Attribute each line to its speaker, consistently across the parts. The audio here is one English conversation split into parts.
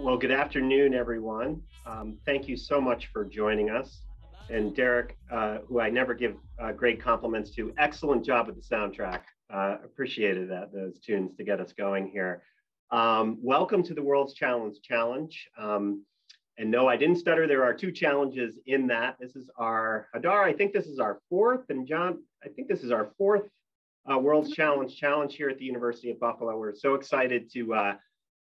Speaker 1: Well, good afternoon, everyone. Thank you so much for joining us. And Derek, who I never give great compliments to, excellent job with the soundtrack. Appreciated those tunes to get us going here. Welcome to the World's Challenge. And no, I didn't stutter. There are two challenges in that. This is our, Hadar, I think this is our fourth, and John, I think this is our fourth World's Challenge here at the University of Buffalo. We're so excited to,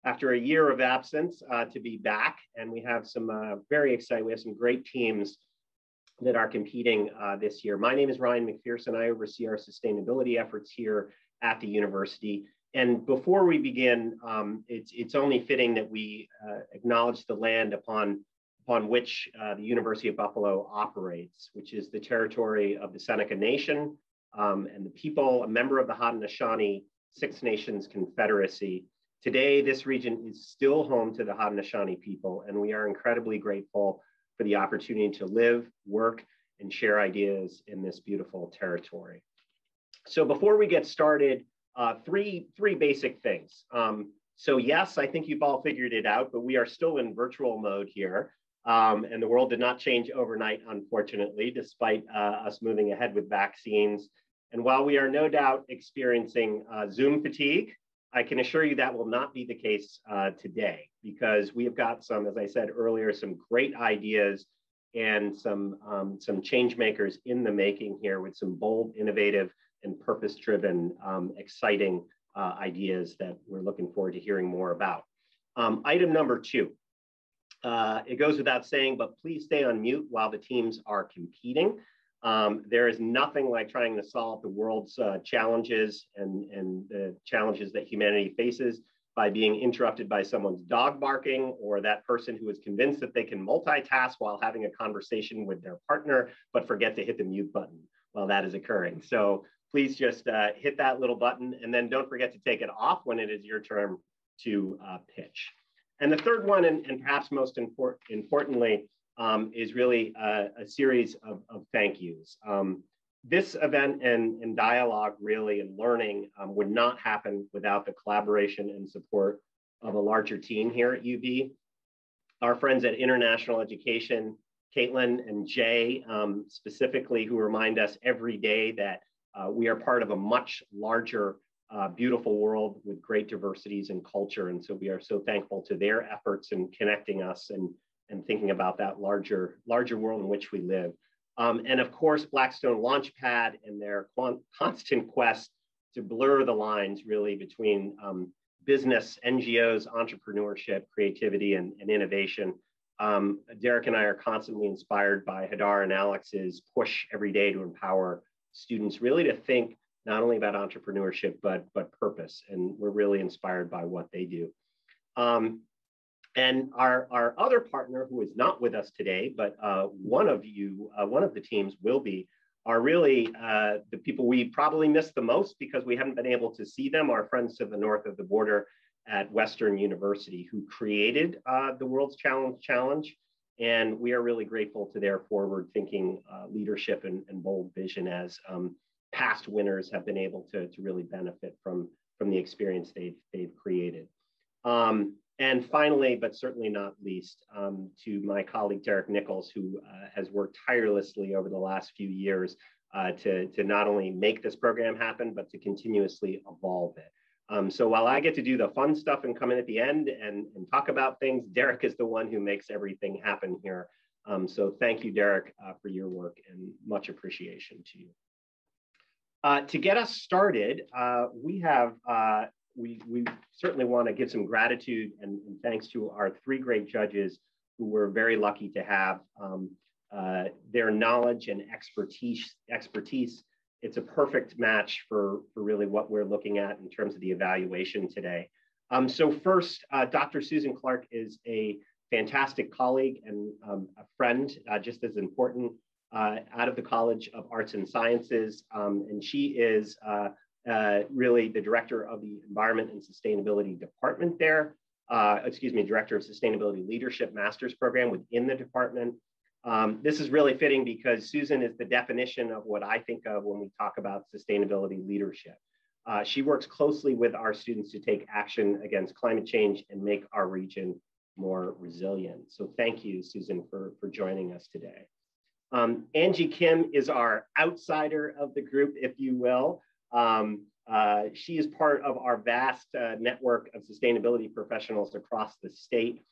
Speaker 1: after a year of absence, to be back. And we have some very exciting, we have some great teams that are competing this year. My name is Ryan McPherson. I oversee our sustainability efforts here at the university. And before we begin, it's only fitting that we acknowledge the land upon which the University of Buffalo operates, which is the territory of the Seneca Nation and the people, a member of the Haudenosaunee Six Nations Confederacy. Today, this region is still home to the Haudenosaunee people, and we are incredibly grateful for the opportunity to live, work, and share ideas in this beautiful territory. So before we get started, three basic things. So yes, I think you've all figured it out, but we are still in virtual mode here. And the world did not change overnight, unfortunately, despite us moving ahead with vaccines. And while we are no doubt experiencing Zoom fatigue, I can assure you that will not be the case today, because we have got some, as I said earlier, some great ideas and some change makers in the making here with some bold, innovative, and purpose-driven, exciting ideas that we're looking forward to hearing more about. Item number two, it goes without saying, but please stay on mute while the teams are competing. There is nothing like trying to solve the world's challenges and the challenges that humanity faces by being interrupted by someone's dog barking, or that person who is convinced that they can multitask while having a conversation with their partner, but forget to hit the mute button while that is occurring. So please just hit that little button, and then don't forget to take it off when it is your turn to pitch. And the third one, and perhaps most importantly, is really a series of thank yous. This event and dialogue really and learning would not happen without the collaboration and support of a larger team here at UB. Our friends at International Education, Caitlin and Jay, specifically, who remind us every day that we are part of a much larger, beautiful world with great diversities and culture. And so we are so thankful to their efforts in connecting us and thinking about that larger world in which we live. And of course, Blackstone Launchpad and their constant quest to blur the lines really between business, NGOs, entrepreneurship, creativity, and innovation. Derek and I are constantly inspired by Hadar and Alex's push every day to empower students really to think not only about entrepreneurship, but purpose. And we're really inspired by what they do. And our other partner, who is not with us today, but one of the teams will be, are really the people we probably miss the most because we haven't been able to see them, our friends to the north of the border at Western University, who created the World's Challenge. And we are really grateful to their forward-thinking leadership and bold vision, as past winners have been able to really benefit from the experience they've created. And finally, but certainly not least, to my colleague, Derek Nichols, who has worked tirelessly over the last few years to not only make this program happen, but to continuously evolve it. So while I get to do the fun stuff and come in at the end and talk about things, Derek is the one who makes everything happen here. So thank you, Derek, for your work, and much appreciation to you. To get us started, we certainly want to give some gratitude and thanks to our three great judges who we're very lucky to have. Their knowledge and expertise. It's a perfect match for really what we're looking at in terms of the evaluation today. So first, Dr. Susan Clark is a fantastic colleague and a friend, just as important, out of the College of Arts and Sciences. And she is really the director of the Environment and Sustainability Department there. Director of Sustainability Leadership Master's Program within the department. This is really fitting because Susan is the definition of what I think of when we talk about sustainability leadership. She works closely with our students to take action against climate change and make our region more resilient. So thank you, Susan, for joining us today. Angie Kim is our outsider of the group, if you will. She is part of our vast network of sustainability professionals across the state.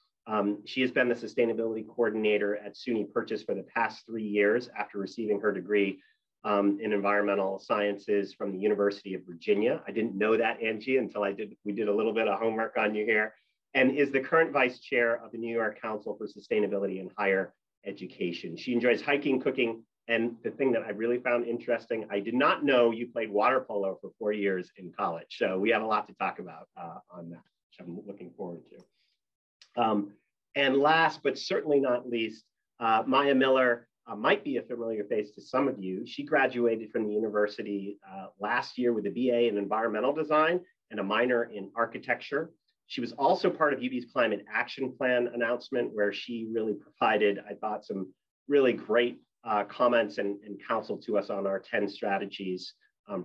Speaker 1: She has been the sustainability coordinator at SUNY Purchase for the past 3 years after receiving her degree in environmental sciences from the University of Virginia. I didn't know that, Angie, until we did a little bit of homework on you here, and is the current vice chair of the New York Council for Sustainability in Higher Education. She enjoys hiking, cooking, and the thing that I really found interesting, I did not know you played water polo for 4 years in college. So we have a lot to talk about on that, which I'm looking forward to. And last, but certainly not least, Maya Miller might be a familiar face to some of you. She graduated from the university last year with a BA in environmental design and a minor in architecture. She was also part of UB's Climate Action Plan announcement, where she really provided, I thought, some really great comments and counsel to us on our 10 strategies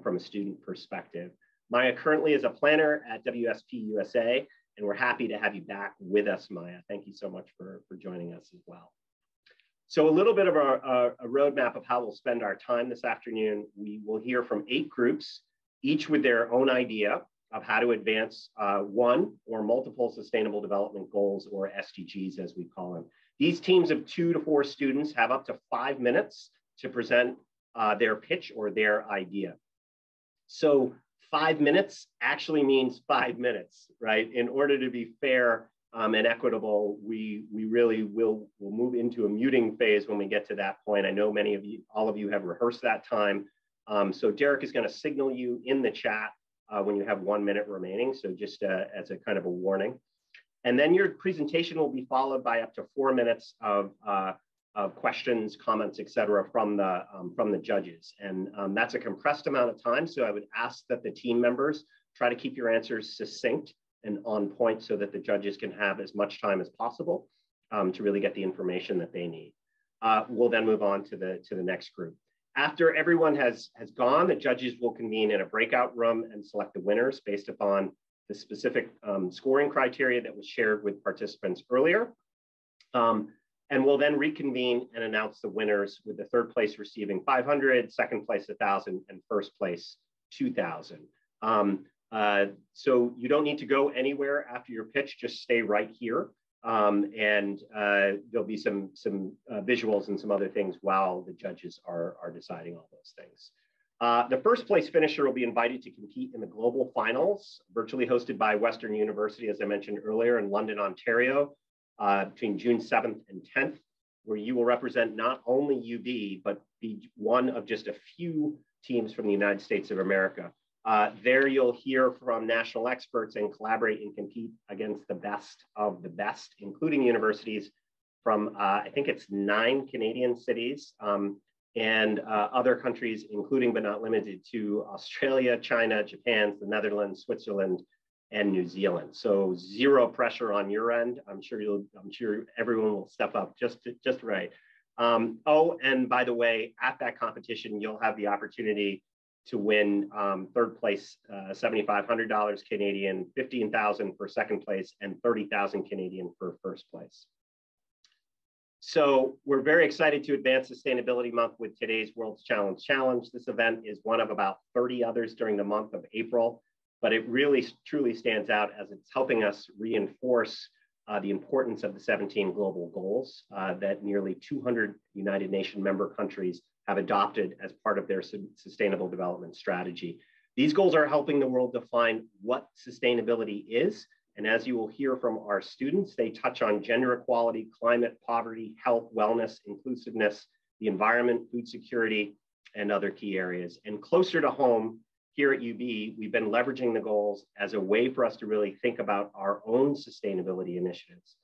Speaker 1: from a student perspective. Maya currently is a planner at WSP USA, and we're happy to have you back with us, Maya. Thank you so much for joining us as well. So a little bit of a roadmap of how we'll spend our time this afternoon. We will hear from 8 groups, each with their own idea of how to advance one or multiple sustainable development goals, or SDGs as we call them. These teams of 2 to 4 students have up to 5 minutes to present their pitch or their idea. So 5 minutes actually means 5 minutes, right? In order to be fair and equitable, we really will move into a muting phase when we get to that point. I know many of you, all of you have rehearsed that time. So Derek is going to signal you in the chat when you have 1 minute remaining. So just as a kind of a warning. And then your presentation will be followed by up to 4 minutes of questions, comments, et cetera, from the judges. And that's a compressed amount of time. So I would ask that the team members try to keep your answers succinct and on point so that the judges can have as much time as possible to really get the information that they need. We'll then move on to the next group. After everyone has gone, the judges will convene in a breakout room and select the winners based upon the specific scoring criteria that was shared with participants earlier. And we'll then reconvene and announce the winners, with the 3rd place receiving 500, 2nd place 1,000, and 1st place 2,000. So you don't need to go anywhere after your pitch, just stay right here. And there'll be some visuals and some other things while the judges are deciding all those things. The 1st place finisher will be invited to compete in the global finals, virtually hosted by Western University, as I mentioned earlier, in London, Ontario, between June 7th and 10th, where you will represent not only UB, but be one of just a few teams from the United States of America. There you'll hear from national experts and collaborate and compete against the best of the best, including universities from, I think it's 9 Canadian cities and other countries, including but not limited to Australia, China, Japan, the Netherlands, Switzerland, and New Zealand. So 0 pressure on your end. I'm sure everyone will step up just right. Oh, and by the way, at that competition, you'll have the opportunity to win 3rd place, $7,500 Canadian, $15,000 for 2nd place, and $30,000 Canadian for 1st place. So we're very excited to advance Sustainability Month with today's World's Challenge Challenge. This event is one of about 30 others during the month of April, but it really truly stands out as it's helping us reinforce the importance of the 17 global goals that nearly 200 United Nations member countries have adopted as part of their sustainable development strategy. These goals are helping the world define what sustainability is. And as you will hear from our students, they touch on gender equality, climate, poverty, health, wellness, inclusiveness, the environment, food security, and other key areas. And closer to home, here at UB, we've been leveraging the goals as a way for us to really think about our own sustainability initiatives.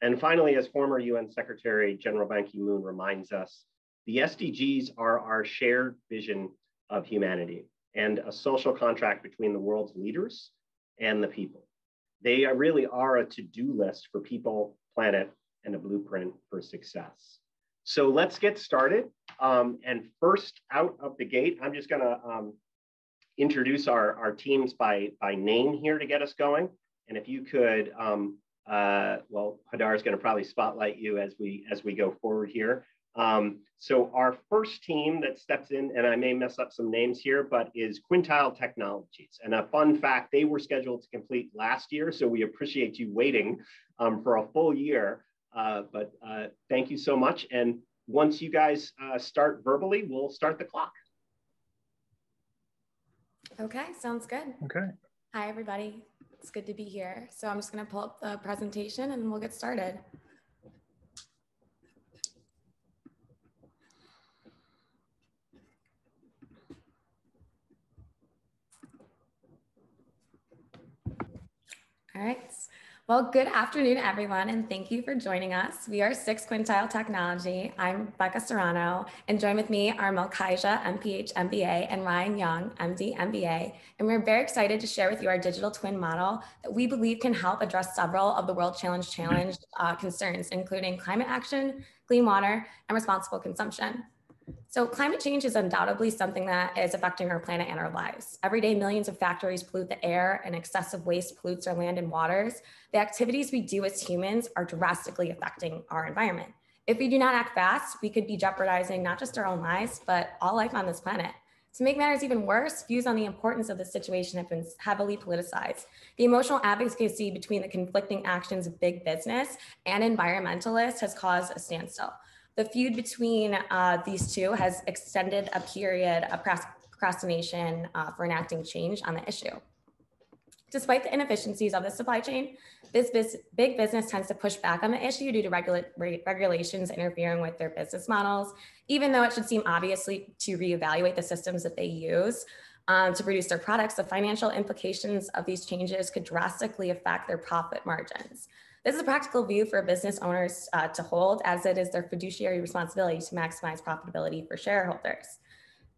Speaker 1: And finally, as former UN Secretary General Ban Ki-moon reminds us, the SDGs are our shared vision of humanity and a social contract between the world's leaders and the people. They really are a to-do list for people, planet, and a blueprint for success. So let's get started. And first out of the gate, I'm just gonna introduce our teams by name here to get us going. And if you could well, Hadar is going to probably spotlight you as we go forward here. So our first team that steps in, and I may mess up some names here, but is Quintile Technologies. And a fun fact, they were scheduled to complete last year, so we appreciate you waiting for a full year. But thank you so much. And once you guys start verbally, we'll start the clock.
Speaker 2: Okay, sounds good.
Speaker 3: Okay.
Speaker 2: Hi, everybody. It's good to be here. So I'm just going to pull up the presentation and we'll get started. All right. Well, good afternoon, everyone, and thank you for joining us. We are 6 Quintile Technology. I'm Becca Serrano, and join with me are Melkaija, MPH, MBA, and Ryan Young, MD, MBA. And we're very excited to share with you our digital twin model that we believe can help address several of the World Challenge concerns, including climate action, clean water, and responsible consumption. So climate change is undoubtedly something that is affecting our planet and our lives. Every day, millions of factories pollute the air and excessive waste pollutes our land and waters. The activities we do as humans are drastically affecting our environment. If we do not act fast, we could be jeopardizing not just our own lives, but all life on this planet. To make matters even worse, views on the importance of the situation have been heavily politicized. The emotional advocacy between the conflicting actions of big business and environmentalists has caused a standstill. The feud between these two has extended a period of procrastination for enacting change on the issue. Despite the inefficiencies of the supply chain, big business tends to push back on the issue due to regulations interfering with their business models, even though it should seem obviously to reevaluate the systems that they use to produce their products. The financial implications of these changes could drastically affect their profit margins. This is a practical view for business owners to hold, as it is their fiduciary responsibility to maximize profitability for shareholders.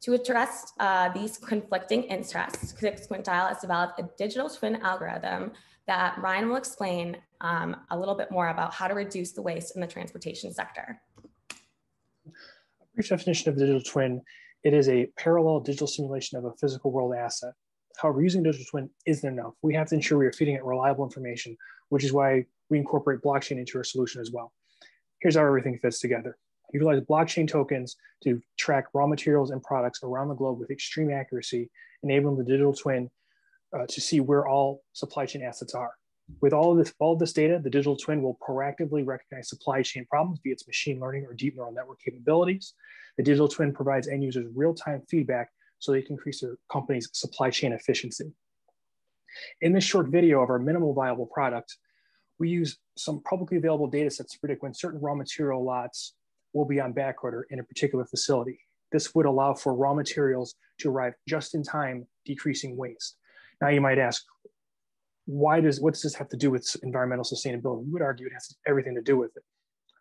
Speaker 2: To address these conflicting interests, 6 Quintile has developed a digital twin algorithm that Ryan will explain a little bit more about how to reduce the waste in the transportation sector.
Speaker 3: A brief definition of the digital twin: it is a parallel digital simulation of a physical world asset. However, using digital twin isn't enough. We have to ensure we are feeding it reliable information, which is why we incorporate blockchain into our solution as well. Here's how everything fits together. Utilize blockchain tokens to track raw materials and products around the globe with extreme accuracy, enabling the digital twin to see where all supply chain assets are. With all of this data, the digital twin will proactively recognize supply chain problems via its machine learning or deep neural network capabilities. The digital twin provides end users real-time feedback so they can increase their company's supply chain efficiency. In this short video of our minimal viable product, we use some publicly available data sets to predict when certain raw material lots will be on back order in a particular facility. This would allow for raw materials to arrive just in time, decreasing waste. Now you might ask, what does this have to do with environmental sustainability? We would argue it has everything to do with it.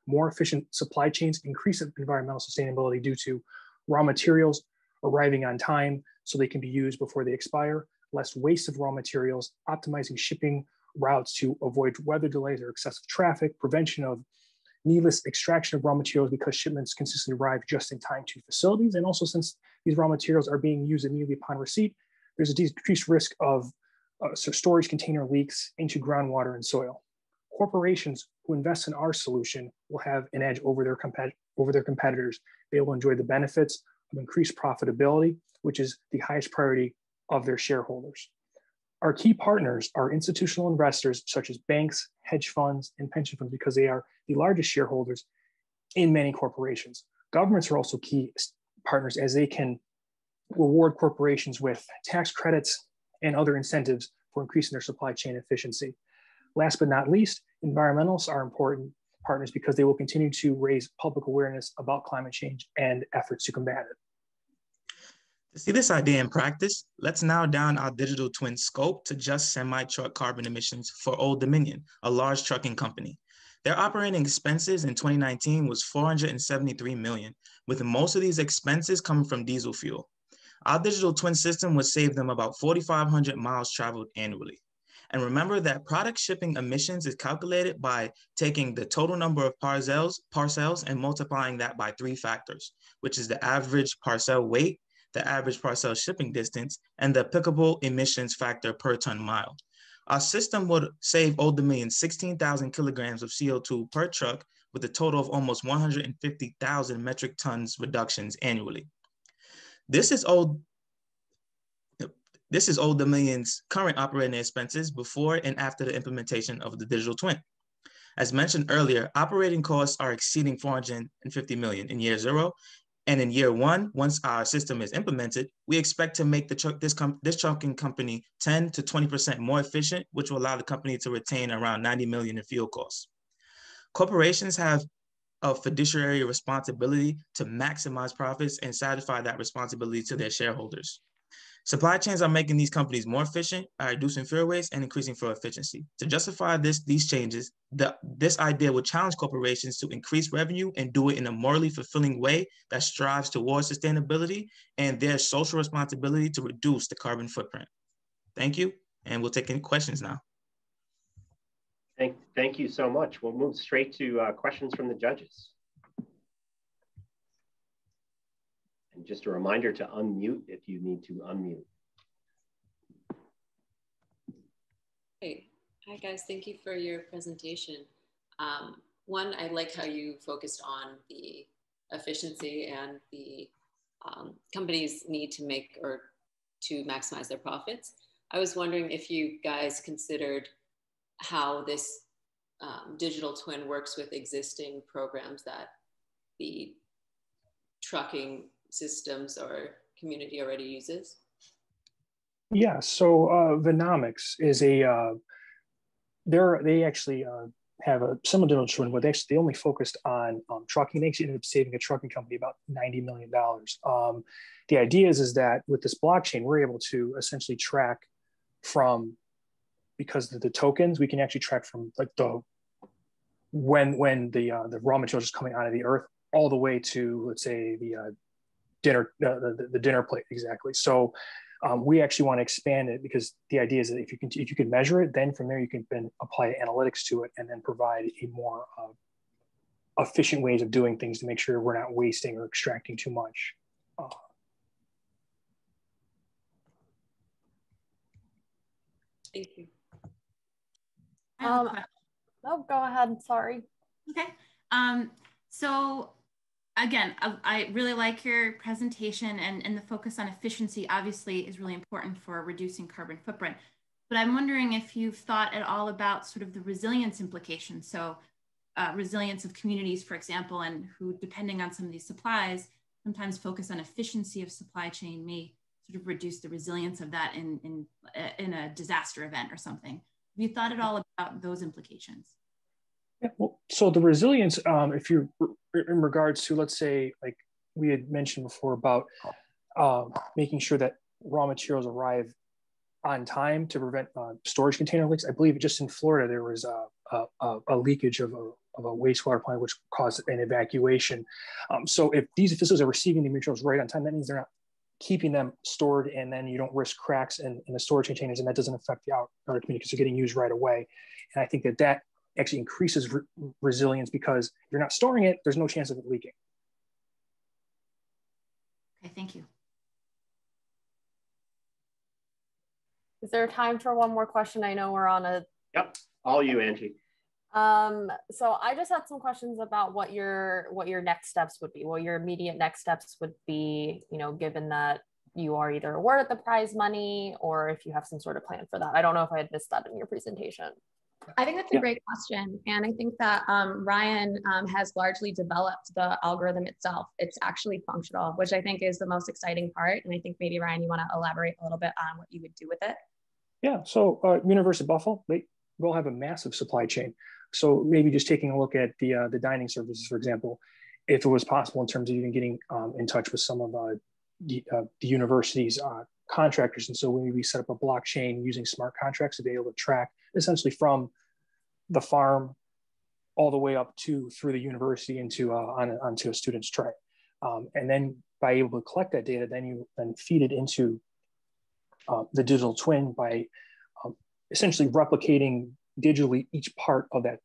Speaker 3: More efficient supply chains increase environmental sustainability due to raw materials arriving on time so they can be used before they expire, less waste of raw materials, optimizing shipping routes to avoid weather delays or excessive traffic, prevention of needless extraction of raw materials because shipments consistently arrive just in time to facilities. And also, since these raw materials are being used immediately upon receipt, there's a decreased risk of storage container leaks into groundwater and soil. Corporations who invest in our solution will have an edge over their competitors. They will enjoy the benefits of increased profitability, which is the highest priority of their shareholders. Our key partners are institutional investors such as banks, hedge funds, and pension funds because they are the largest shareholders in many corporations. Governments are also key partners as they can reward corporations with tax credits and other incentives for increasing their supply chain efficiency. Last but not least, environmentalists are important partners because they will continue to raise public awareness about climate change and efforts to combat it.
Speaker 4: To see this idea in practice, let's narrow down our digital twin scope to just semi-truck carbon emissions for Old Dominion, a large trucking company. Their operating expenses in 2019 was $473 million, with most of these expenses coming from diesel fuel. Our digital twin system would save them about 4,500 miles traveled annually. And remember that product shipping emissions is calculated by taking the total number of parcels and multiplying that by 3 factors, which is the average parcel weight, the average parcel shipping distance, and the applicable emissions factor per ton mile. Our system would save Old Dominion 16,000 kilograms of CO2 per truck, with a total of almost 150,000 metric tons reductions annually. This is Old Dominion's current operating expenses before and after the implementation of the digital twin. As mentioned earlier, operating costs are exceeding $450 million in year 0. And in year 1, once our system is implemented, we expect to make this trucking company 10 to 20% more efficient, which will allow the company to retain around $90 million in fuel costs. Corporations have a fiduciary responsibility to maximize profits and satisfy that responsibility to their shareholders. Supply chains are making these companies more efficient, reducing fuel waste and increasing fuel efficiency. To justify these changes, this idea would challenge corporations to increase revenue and do it in a morally fulfilling way that strives towards sustainability and their social responsibility to reduce the carbon footprint. Thank you, and we'll take any questions now.
Speaker 1: Thank you so much. We'll move straight to questions from the judges. And just a reminder to unmute if you need to unmute.
Speaker 5: Hey, hi guys, thank you for your presentation. One, I like how you focused on the efficiency and the companies need to make or to maximize their profits. I was wondering if you guys considered how this digital twin works with existing programs that the trucking systems or community already uses?
Speaker 3: Yeah, so Venomics is they actually have a similar digital twin, but they only focused on trucking. They actually ended up saving a trucking company about $90 million. The idea is that with this blockchain, we're able to essentially track from, because of the tokens, we can actually track from like when the raw material is coming out of the earth all the way to, let's say, the dinner plate, exactly. So we actually want to expand it, because the idea is that if you can measure it, then from there you can then apply analytics to it and then provide a more efficient ways of doing things to make sure we're not wasting or extracting too much.
Speaker 5: Thank you.
Speaker 6: Oh, go ahead. Sorry.
Speaker 7: Okay. So again, I really like your presentation, and the focus on efficiency obviously is really important for reducing carbon footprint. But I'm wondering if you've thought at all about sort of the resilience implications. So resilience of communities, for example, and who, depending on some of these supplies, sometimes focus on efficiency of supply chain may sort of reduce the resilience of that in a disaster event or something. Have you thought at all about those implications?
Speaker 3: Yeah, well, so the resilience, if you're in regards to, let's say, like we had mentioned before about making sure that raw materials arrive on time to prevent storage container leaks. I believe just in Florida, there was a leakage of a wastewater plant, which caused an evacuation. So if these facilities are receiving the materials right on time, that means they're not keeping them stored, and then you don't risk cracks in the storage containers, and that doesn't affect the outer community because they're getting used right away. And I think that actually increases resilience, because you're not storing it, there's no chance of it leaking.
Speaker 7: Okay, thank you.
Speaker 6: Is there time for one more question? I know we're on a...
Speaker 1: Yep, all you, Angie.
Speaker 6: So I just had some questions about what your next steps would be, what your immediate next steps would be, you know, given that you are either awarded the prize money or if you have some sort of plan for that. I don't know if I had missed that in your presentation.
Speaker 2: I think that's a great question. And I think that Ryan has largely developed the algorithm itself. It's actually functional, which I think is the most exciting part. And I think maybe, Ryan, you want to elaborate a little bit on what you would do with it? Yeah,
Speaker 3: so University of Buffalo, they will have a massive supply chain. So maybe just taking a look at the dining services, for example, if it was possible in terms of even getting in touch with some of the university's contractors. And so when we set up a blockchain using smart contracts to be able to track essentially from the farm all the way up through the university into onto a student's tray. And then by able to collect that data, then you feed it into the digital twin by essentially replicating digitally each part of that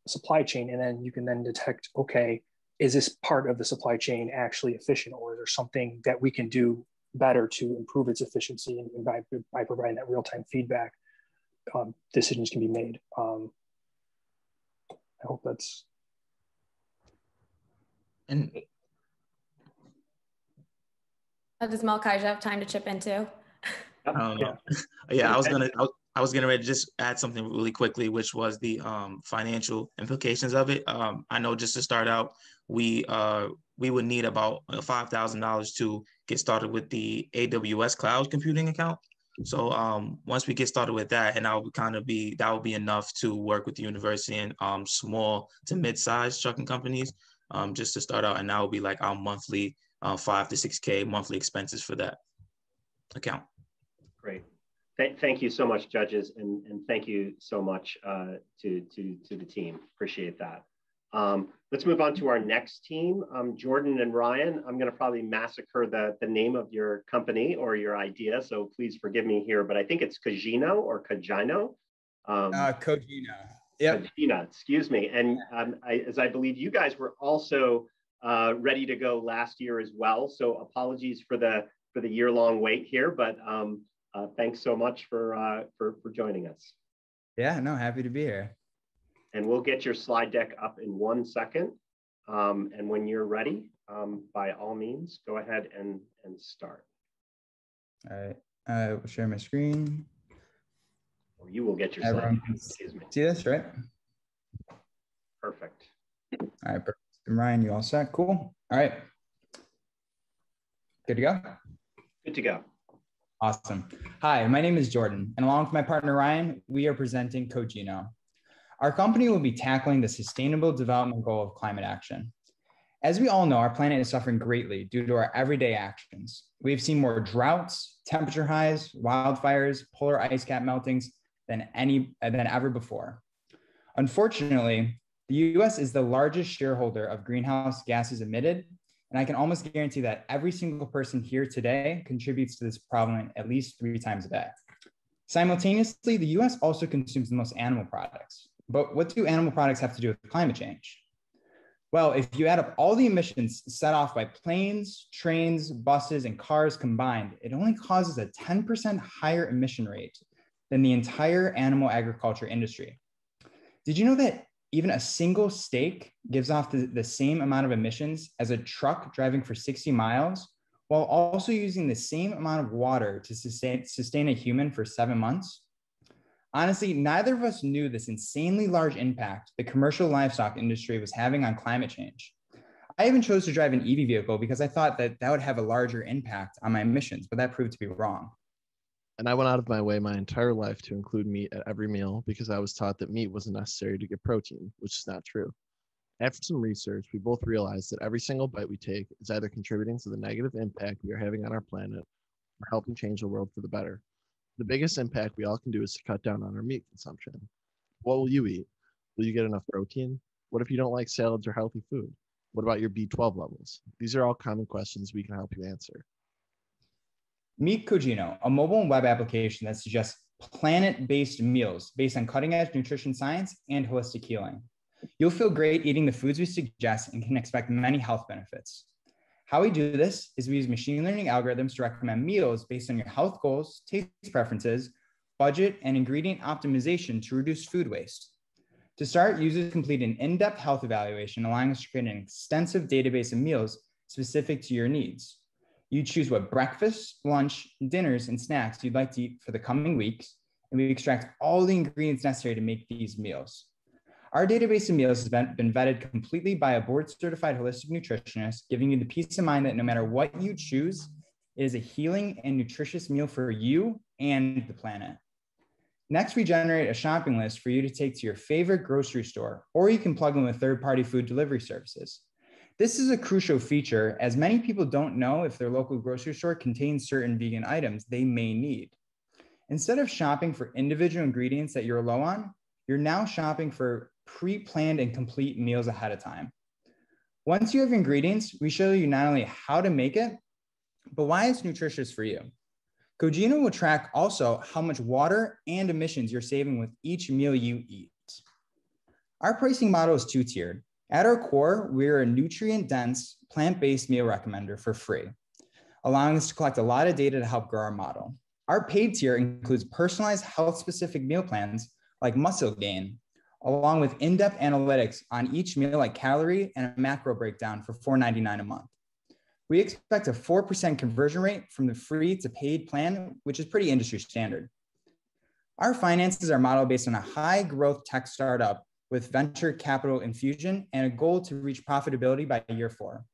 Speaker 3: supply chain. And then you can then detect, okay, is this part of the supply chain actually efficient, or is there something that we can do better to improve its efficiency, and by providing that real-time feedback? decisions can be made. I hope that's.
Speaker 4: And
Speaker 2: does Malkaija have time to chip in too?
Speaker 4: I don't know. Yeah, I was gonna ready to just add something really quickly, which was the financial implications of it. I know just to start out, we would need about $5,000 to get started with the AWS cloud computing account. So once we get started with that, and that would be enough to work with the university and small to mid-sized trucking companies just to start out, and that would be like our monthly $5 to $6K monthly expenses for that account.
Speaker 1: Great. Thank you so much, judges, and thank you so much to the team. Appreciate that. Let's move on to our next team. Jordan and Ryan, I'm going to probably massacre the name of your company or your idea, so please forgive me here, but I think it's Cogino or Cogino.
Speaker 8: Cogino. Yep.
Speaker 1: Cogino, excuse me. And as I believe you guys were also ready to go last year as well, so apologies for the year-long wait here, but thanks so much for joining us.
Speaker 8: Yeah, no, happy to be here.
Speaker 1: And we'll get your slide deck up in 1 second. And when you're ready, by all means, go ahead and start.
Speaker 8: All right, I will share my screen.
Speaker 1: Or you will get your slide deck, excuse me.
Speaker 8: See this, right?
Speaker 1: Perfect.
Speaker 8: All right, perfect. And Ryan, you all set? Cool. All right. Good to go?
Speaker 1: Good to go.
Speaker 8: Awesome. Hi, my name is Jordan, and along with my partner Ryan, we are presenting Cogino. Our company will be tackling the sustainable development goal of climate action. As we all know, our planet is suffering greatly due to our everyday actions. We've seen more droughts, temperature highs, wildfires, polar ice cap meltings than ever before. Unfortunately, the US is the largest shareholder of greenhouse gases emitted, and I can almost guarantee that every single person here today contributes to this problem at least 3 times a day. Simultaneously, the US also consumes the most animal products. But what do animal products have to do with climate change? Well, if you add up all the emissions set off by planes, trains, buses, and cars combined, it only causes a 10% higher emission rate than the entire animal agriculture industry. Did you know that even a single steak gives off the same amount of emissions as a truck driving for 60 miles, while also using the same amount of water to sustain a human for 7 months? Honestly, neither of us knew this insanely large impact the commercial livestock industry was having on climate change. I even chose to drive an EV vehicle because I thought that would have a larger impact on my emissions, but that proved to be wrong.
Speaker 9: And I went out of my way my entire life to include meat at every meal because I was taught that meat wasn't necessary to get protein, which is not true. After some research, we both realized that every single bite we take is either contributing to the negative impact we are having on our planet or helping change the world for the better. The biggest impact we all can do is to cut down on our meat consumption. What will you eat? Will you get enough protein? What if you don't like salads or healthy food? What about your B12 levels? These are all common questions we can help you answer.
Speaker 8: Meet Cogino, a mobile and web application that suggests planet-based meals based on cutting-edge nutrition science and holistic healing. You'll feel great eating the foods we suggest and can expect many health benefits. How we do this is we use machine learning algorithms to recommend meals based on your health goals, taste preferences, budget, and ingredient optimization to reduce food waste. To start, users complete an in-depth health evaluation, allowing us to create an extensive database of meals specific to your needs. You choose what breakfast, lunch, dinners, and snacks you'd like to eat for the coming weeks, and we extract all the ingredients necessary to make these meals. Our database of meals has been vetted completely by a board-certified holistic nutritionist, giving you the peace of mind that no matter what you choose, it is a healing and nutritious meal for you and the planet. Next, we generate a shopping list for you to take to your favorite grocery store, or you can plug in with third-party food delivery services. This is a crucial feature, as many people don't know if their local grocery store contains certain vegan items they may need. Instead of shopping for individual ingredients that you're low on, you're now shopping for pre-planned and complete meals ahead of time. Once you have ingredients, we show you not only how to make it, but why it's nutritious for you. Cogino will track also how much water and emissions you're saving with each meal you eat. Our pricing model is 2-tiered. At our core, we're a nutrient-dense, plant-based meal recommender for free, allowing us to collect a lot of data to help grow our model. Our paid tier includes personalized health-specific meal plans like muscle gain, along with in-depth analytics on each meal like calorie and a macro breakdown for $4.99 a month. We expect a 4% conversion rate from the free to paid plan, which is pretty industry standard. Our finances are modeled based on a high growth tech startup with venture capital infusion and a goal to reach profitability by year 4.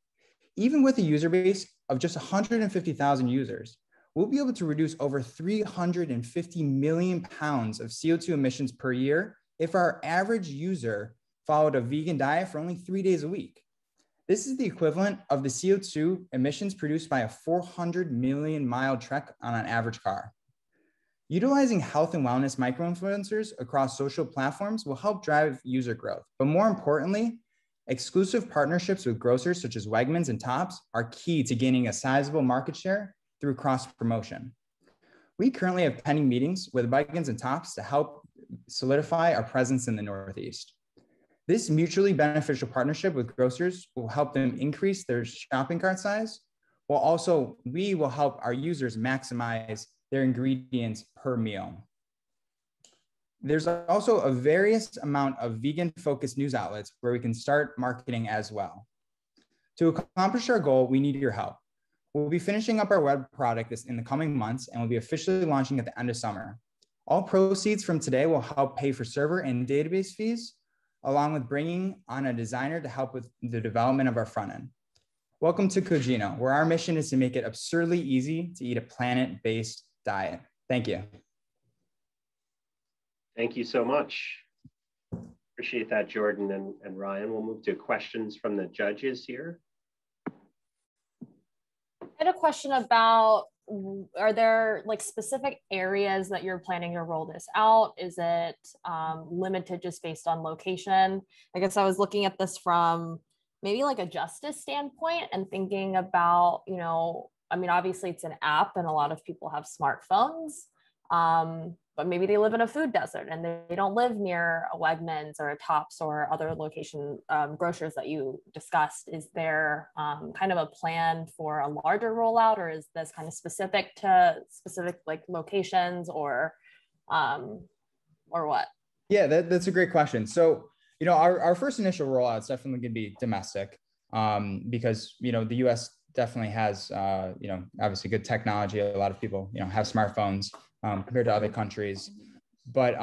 Speaker 8: Even with a user base of just 150,000 users, we'll be able to reduce over 350 million pounds of CO2 emissions per year if our average user followed a vegan diet for only 3 days a week. This is the equivalent of the CO2 emissions produced by a 400 million mile trek on an average car. Utilizing health and wellness micro-influencers across social platforms will help drive user growth. But more importantly, exclusive partnerships with grocers such as Wegmans and Tops are key to gaining a sizable market share through cross-promotion. We currently have pending meetings with Wegmans and Tops to help solidify our presence in the Northeast. This mutually beneficial partnership with grocers will help them increase their shopping cart size, while also we will help our users maximize their ingredients per meal. There's also a various amount of vegan-focused news outlets where we can start marketing as well. To accomplish our goal, we need your help. We'll be finishing up our web product in the coming months and we'll be officially launching at the end of summer. All proceeds from today will help pay for server and database fees, along with bringing on a designer to help with the development of our front end. Welcome to Cogino, where our mission is to make it absurdly easy to eat a planet-based diet. Thank you.
Speaker 1: Thank you so much. Appreciate that, Jordan and Ryan. We'll move to questions from the judges here.
Speaker 6: I had a question about, are there like specific areas that you're planning to roll this out? Is it limited just based on location? I guess I was looking at this from maybe like a justice standpoint and thinking about, you know, I mean, obviously it's an app and a lot of people have smartphones, but maybe they live in a food desert and they don't live near a Wegmans or a Tops or other location grocers that you discussed. Is there kind of a plan for a larger rollout, or is this kind of specific to specific like locations or what?
Speaker 8: Yeah, that's a great question. So, you know, our first initial rollout is definitely going to be domestic because, you know, the US definitely has, you know, obviously good technology. A lot of people, you know, have smartphones compared to other countries. But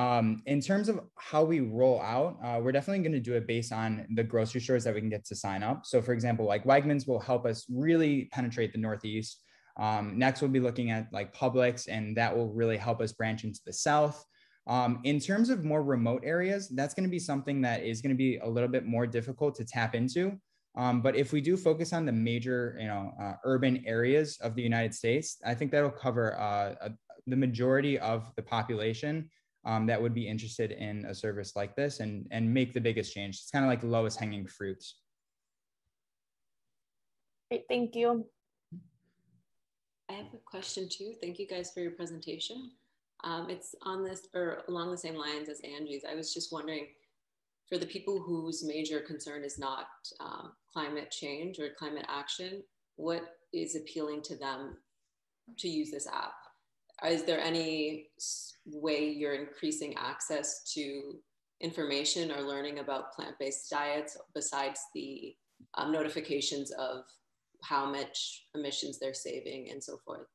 Speaker 8: in terms of how we roll out, we're definitely going to do it based on the grocery stores that we can get to sign up. So for example, like Wegmans will help us really penetrate the Northeast. Next, we'll be looking at like Publix, and that will really help us branch into the South. In terms of more remote areas, that's going to be something that is going to be a little bit more difficult to tap into. But if we do focus on the major, you know, urban areas of the United States, I think that'll cover the majority of the population that would be interested in a service like this and make the biggest change. It's kind of like the lowest hanging fruits.
Speaker 6: Great, thank you.
Speaker 5: I have a question too. Thank you guys for your presentation. It's on this or along the same lines as Angie's. I was just wondering, for the people whose major concern is not climate change or climate action, what is appealing to them to use this app? Is there any way you're increasing access to information or learning about plant-based diets besides the notifications of how much emissions they're saving and so forth?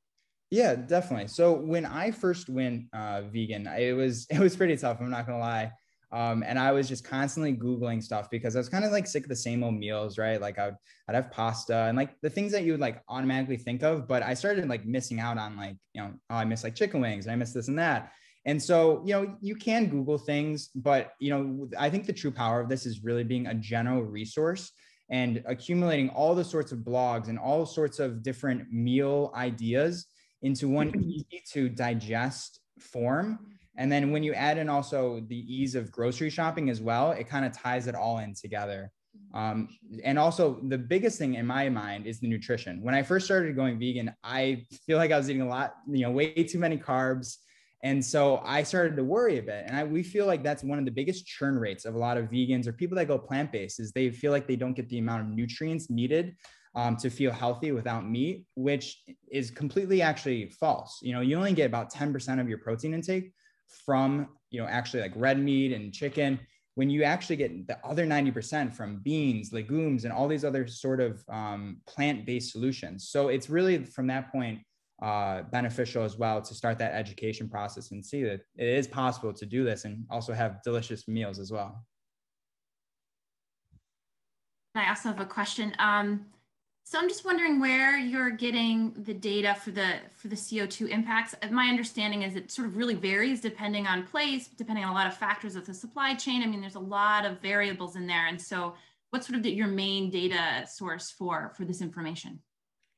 Speaker 8: Yeah, definitely. So when I first went vegan, it was pretty tough, I'm not gonna lie. And I was just constantly Googling stuff because I was kind of like sick of the same old meals, right? Like I'd have pasta and like the things that you would like automatically think of, but I started like missing out on like, you know, oh, I miss like chicken wings and I miss this and that. And so, you know, you can Google things, but, you know, I think the true power of this is really being a general resource and accumulating all the sorts of blogs and all sorts of different meal ideas into one easy to digest form. And then when you add in also the ease of grocery shopping as well, it kind of ties it all in together. And also the biggest thing in my mind is the nutrition. When I first started going vegan, I feel like I was eating a lot, you know, way too many carbs. And so I started to worry a bit. And we feel like that's one of the biggest churn rates of a lot of vegans or people that go plant-based is they feel like they don't get the amount of nutrients needed to feel healthy without meat, which is completely actually false. You know, you only get about 10% of your protein intake from, you know, actually like red meat and chicken, when you actually get the other 90% from beans, legumes, and all these other sort of plant-based solutions. So it's really from that point beneficial as well to start that education process and see that it is possible to do this and also have delicious meals as well.
Speaker 7: I also have a question. So I'm just wondering where you're getting the data for the CO2 impacts. My understanding is it sort of really varies depending on place, depending on a lot of factors of the supply chain. I mean, there's a lot of variables in there. And so what's sort of your main data source for this information?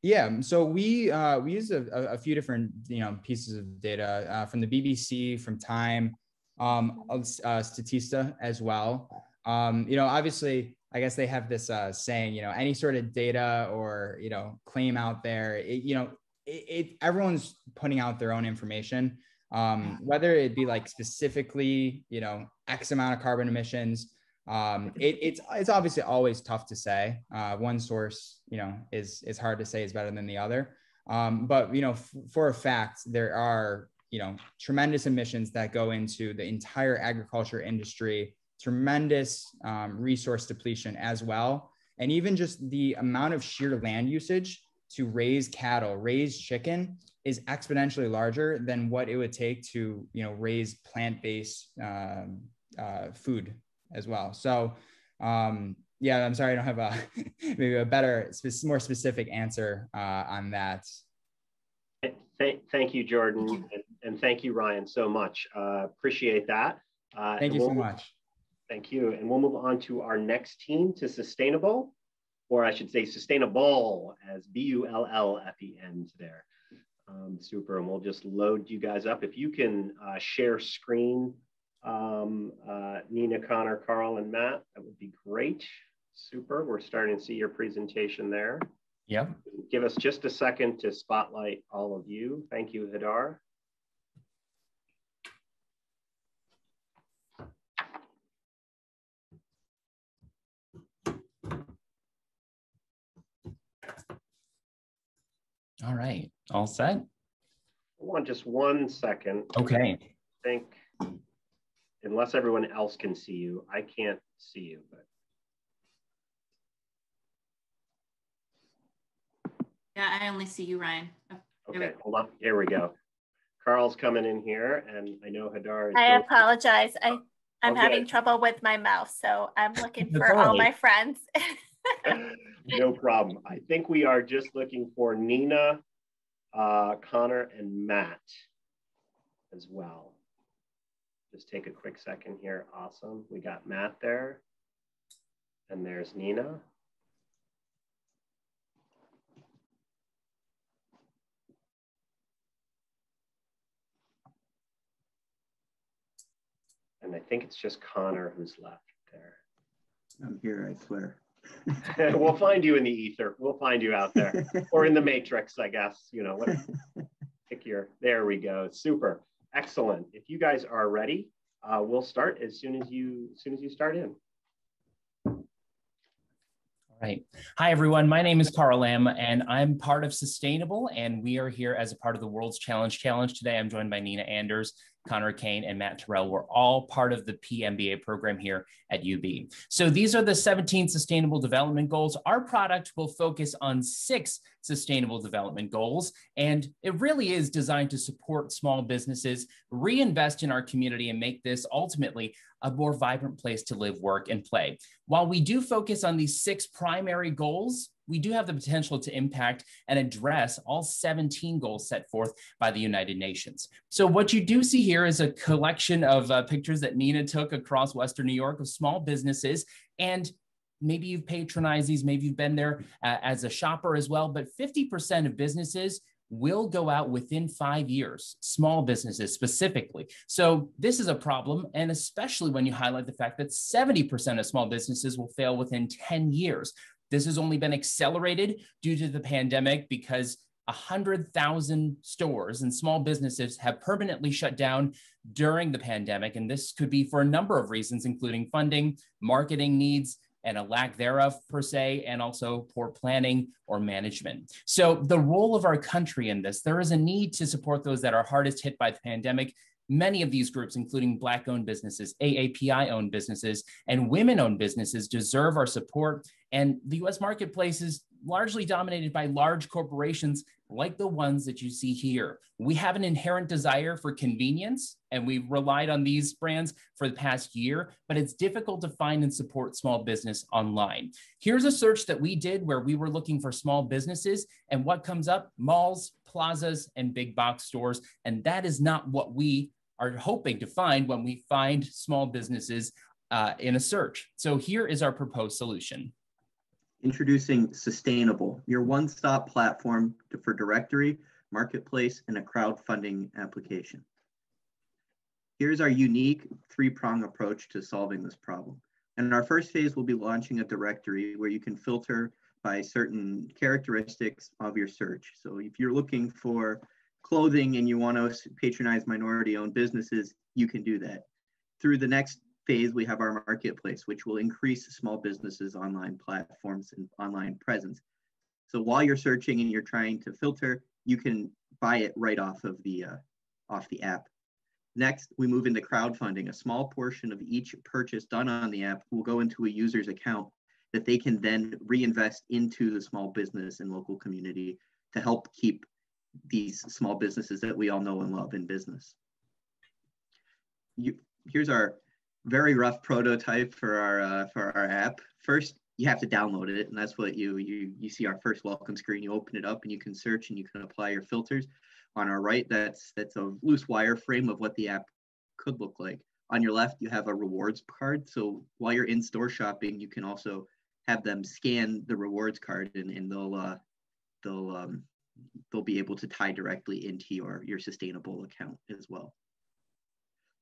Speaker 8: Yeah, so we use a few different, you know, pieces of data from the BBC, from Time, Statista as well. You know, obviously, I guess they have this saying, you know, any sort of data or, you know, claim out there, everyone's putting out their own information, whether it be like specifically, you know, X amount of carbon emissions. It's obviously always tough to say. One source, you know, is hard to say is better than the other. But, you know, for a fact, there are, you know, tremendous emissions that go into the entire agriculture industry, tremendous resource depletion as well. And even just the amount of sheer land usage to raise cattle, raise chicken is exponentially larger than what it would take to, you know, raise plant-based food as well. So yeah, I'm sorry I don't have maybe a better, more specific answer on that.
Speaker 1: Thank you, Jordan, and thank you, Ryan, so much. Appreciate that.
Speaker 8: Thank you so much.
Speaker 1: Thank you. And we'll move on to our next team, to SustainaBULL, or I should say SustainaBULL, as BULL at the end there. Super, and we'll just load you guys up. If you can share screen, Nina, Connor, Carl, and Matt, that would be great. Super, we're starting to see your presentation there.
Speaker 10: Yep.
Speaker 1: Give us just a second to spotlight all of you. Thank you, Hadar.
Speaker 10: All right, all set?
Speaker 1: I want just 1 second.
Speaker 10: Okay.
Speaker 1: I think, unless everyone else can see you, I can't see you. But
Speaker 7: Yeah, I only see you, Ryan. Oh,
Speaker 1: okay, hold on. Here we go. Carl's coming in here, and I know Hadar is.
Speaker 11: I apologize. I'm having trouble with my mouse, so I'm looking for all my friends.
Speaker 1: No problem. I think we are just looking for Nina, Connor, and Matt as well. Just take a quick second here. Awesome. We got Matt there. And there's Nina. And I think it's just Connor who's left there.
Speaker 12: I'm here, I swear.
Speaker 1: We'll find you in the ether. We'll find you out there, or in the matrix, I guess. You know, pick your. There we go. Super, excellent. If you guys are ready, we'll start as soon as you start in.
Speaker 10: All right. Hi, everyone. My name is Carl Lamb, and I'm part of SustainaBULL, and we are here as a part of the World's Challenge today. I'm joined by Nina Anders, Connor Kane, and Matt Terrell. We're all part of the PMBA program here at UB. So these are the 17 Sustainable Development Goals. Our product will focus on 6 Sustainable Development Goals, and it really is designed to support small businesses, reinvest in our community, and make this ultimately a more vibrant place to live, work, and play. While we do focus on these 6 primary goals, we do have the potential to impact and address all 17 goals set forth by the United Nations. So what you do see here is a collection of pictures that Nina took across Western New York of small businesses, and maybe you've patronized these, maybe you've been there as a shopper as well, but 50% of businesses will go out within 5 years, small businesses specifically. So this is a problem, and especially when you highlight the fact that 70% of small businesses will fail within 10 years. This has only been accelerated due to the pandemic because 100,000 stores and small businesses have permanently shut down during the pandemic. And this could be for a number of reasons, including funding, marketing needs, and a lack thereof per se, and also poor planning or management. So the role of our country in this, there is a need to support those that are hardest hit by the pandemic. Many of these groups, including Black-owned businesses, AAPI-owned businesses, and women-owned businesses deserve our support. And the US marketplace is largely dominated by large corporations like the ones that you see here. We have an inherent desire for convenience, and we've relied on these brands for the past year, but it's difficult to find and support small business online. Here's a search that we did where we were looking for small businesses, and what comes up? Malls, plazas, and big box stores. And that is not what we are hoping to find when we find small businesses in a search. So here is our proposed solution.
Speaker 12: Introducing SustainaBULL, your one-stop platform for directory, marketplace, and a crowdfunding application. Here's our unique three-prong approach to solving this problem. In our first phase, we'll be launching a directory where you can filter by certain characteristics of your search. So if you're looking for clothing and you want to patronize minority-owned businesses, you can do that. Through the next phase, we have our marketplace, which will increase small businesses' online platforms and online presence. So while you're searching and you're trying to filter, you can buy it right off the app. Next, we move into crowdfunding. A small portion of each purchase done on the app will go into a user's account that they can then reinvest into the small business and local community to help keep these small businesses that we all know and love in business. Here's our very rough prototype for our app. First, you have to download it, and that's what you see our first welcome screen. You open it up and you can search and you can apply your filters. On our right, that's a loose wireframe of what the app could look like. On your left, you have a rewards card. So while you're in store shopping, you can also have them scan the rewards card, and they'll be able to tie directly into your SustainaBULL account as well.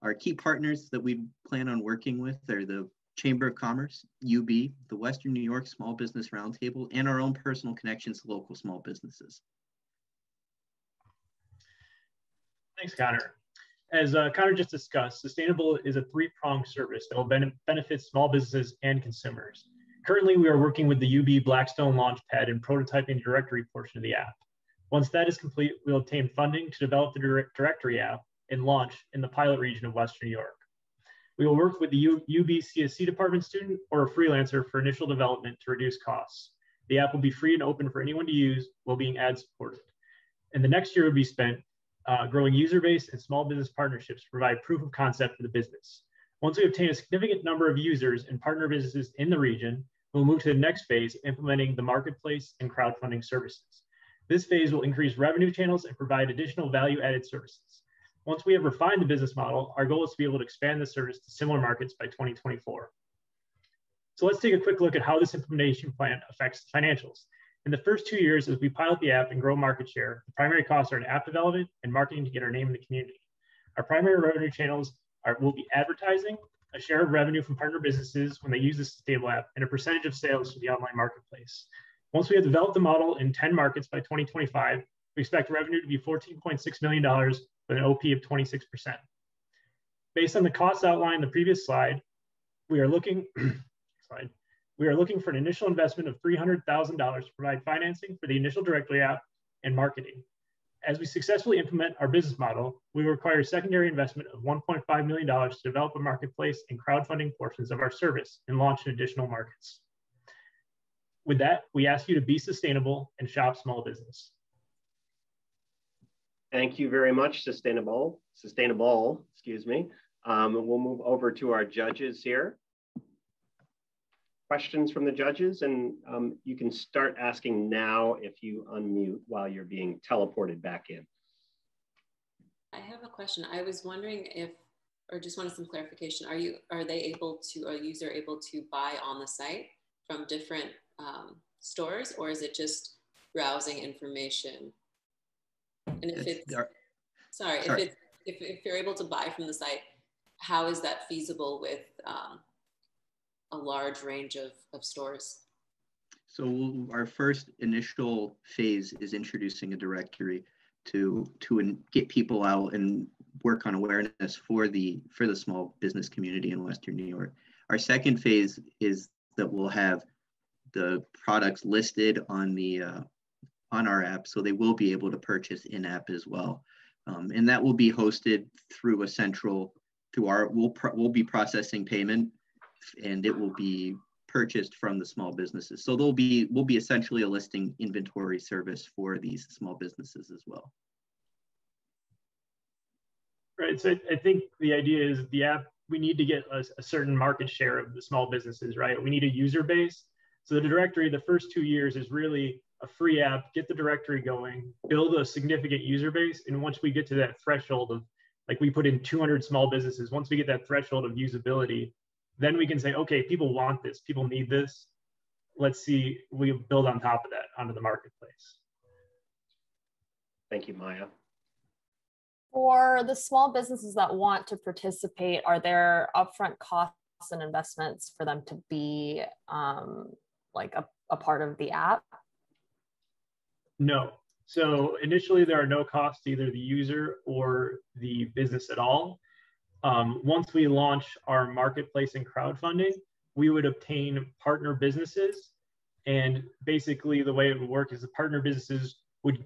Speaker 12: Our key partners that we plan on working with are the Chamber of Commerce, UB, the Western New York Small Business Roundtable, and our own personal connections to local small businesses.
Speaker 13: Thanks, Connor. As Connor just discussed, SustainaBULL is a three-pronged service that will benefit small businesses and consumers. Currently, we are working with the UB Blackstone Launchpad and prototyping the directory portion of the app. Once that is complete, we'll obtain funding to develop the directory app and launch in the pilot region of Western New York. We will work with the UB CSC department student or a freelancer for initial development to reduce costs. The app will be free and open for anyone to use while being ad supported. And the next year will be spent growing user base and small business partnerships to provide proof of concept for the business. Once we obtain a significant number of users and partner businesses in the region, we'll move to the next phase, implementing the marketplace and crowdfunding services. This phase will increase revenue channels and provide additional value-added services. Once we have refined the business model, our goal is to be able to expand the service to similar markets by 2024. So let's take a quick look at how this implementation plan affects the financials. In the first 2 years, as we pilot the app and grow market share, the primary costs are in app development and marketing to get our name in the community. Our primary revenue channels will be advertising, a share of revenue from partner businesses when they use the SustainaBULL app, and a percentage of sales to the online marketplace. Once we have developed the model in 10 markets by 2025, we expect revenue to be $14.6 million with an OP of 26%. Based on the costs outlined in the previous slide, we are looking for an initial investment of $300,000 to provide financing for the initial directory app and marketing. As we successfully implement our business model, we will require secondary investment of $1.5 million to develop a marketplace and crowdfunding portions of our service and launch in additional markets. With that, we ask you to be sustainable and shop small business.
Speaker 1: Thank you very much, SustainaBULL, excuse me. We'll move over to our judges here. Questions from the judges, and you can start asking now if you unmute while you're being teleported back in.
Speaker 5: I have a question. I was wondering if, or just wanted some clarification. Are they able to, a user able to buy on the site from different stores, or is it just browsing information? And if it's, if you're able to buy from the site, how is that feasible with a large range of stores?
Speaker 12: So our first initial phase is introducing a directory to get people out and work on awareness for the small business community in Western New York. Our second phase is that will have the products listed on the on our app, so they will be able to purchase in-app as well. And that will be hosted through a central, through our, we'll be processing payment, and it will be purchased from the small businesses. So we'll be essentially a listing inventory service for these small businesses as well.
Speaker 13: Right, so I think the idea is the app, we need to get a certain market share of the small businesses, right? We need a user base. So the directory, the first 2 years is really a free app, get the directory going, build a significant user base. And once we get to that threshold of, like we put in 200 small businesses, once we get that threshold of usability, then we can say, okay, people want this, people need this. Let's see, we build on top of that onto the marketplace.
Speaker 1: Thank you, Maya.
Speaker 6: For the small businesses that want to participate, are there upfront costs and investments for them to be like a part of the app?
Speaker 13: No. So initially there are no costs to either the user or the business at all. Once we launch our marketplace and crowdfunding, we would obtain partner businesses. And basically the way it would work is the partner businesses would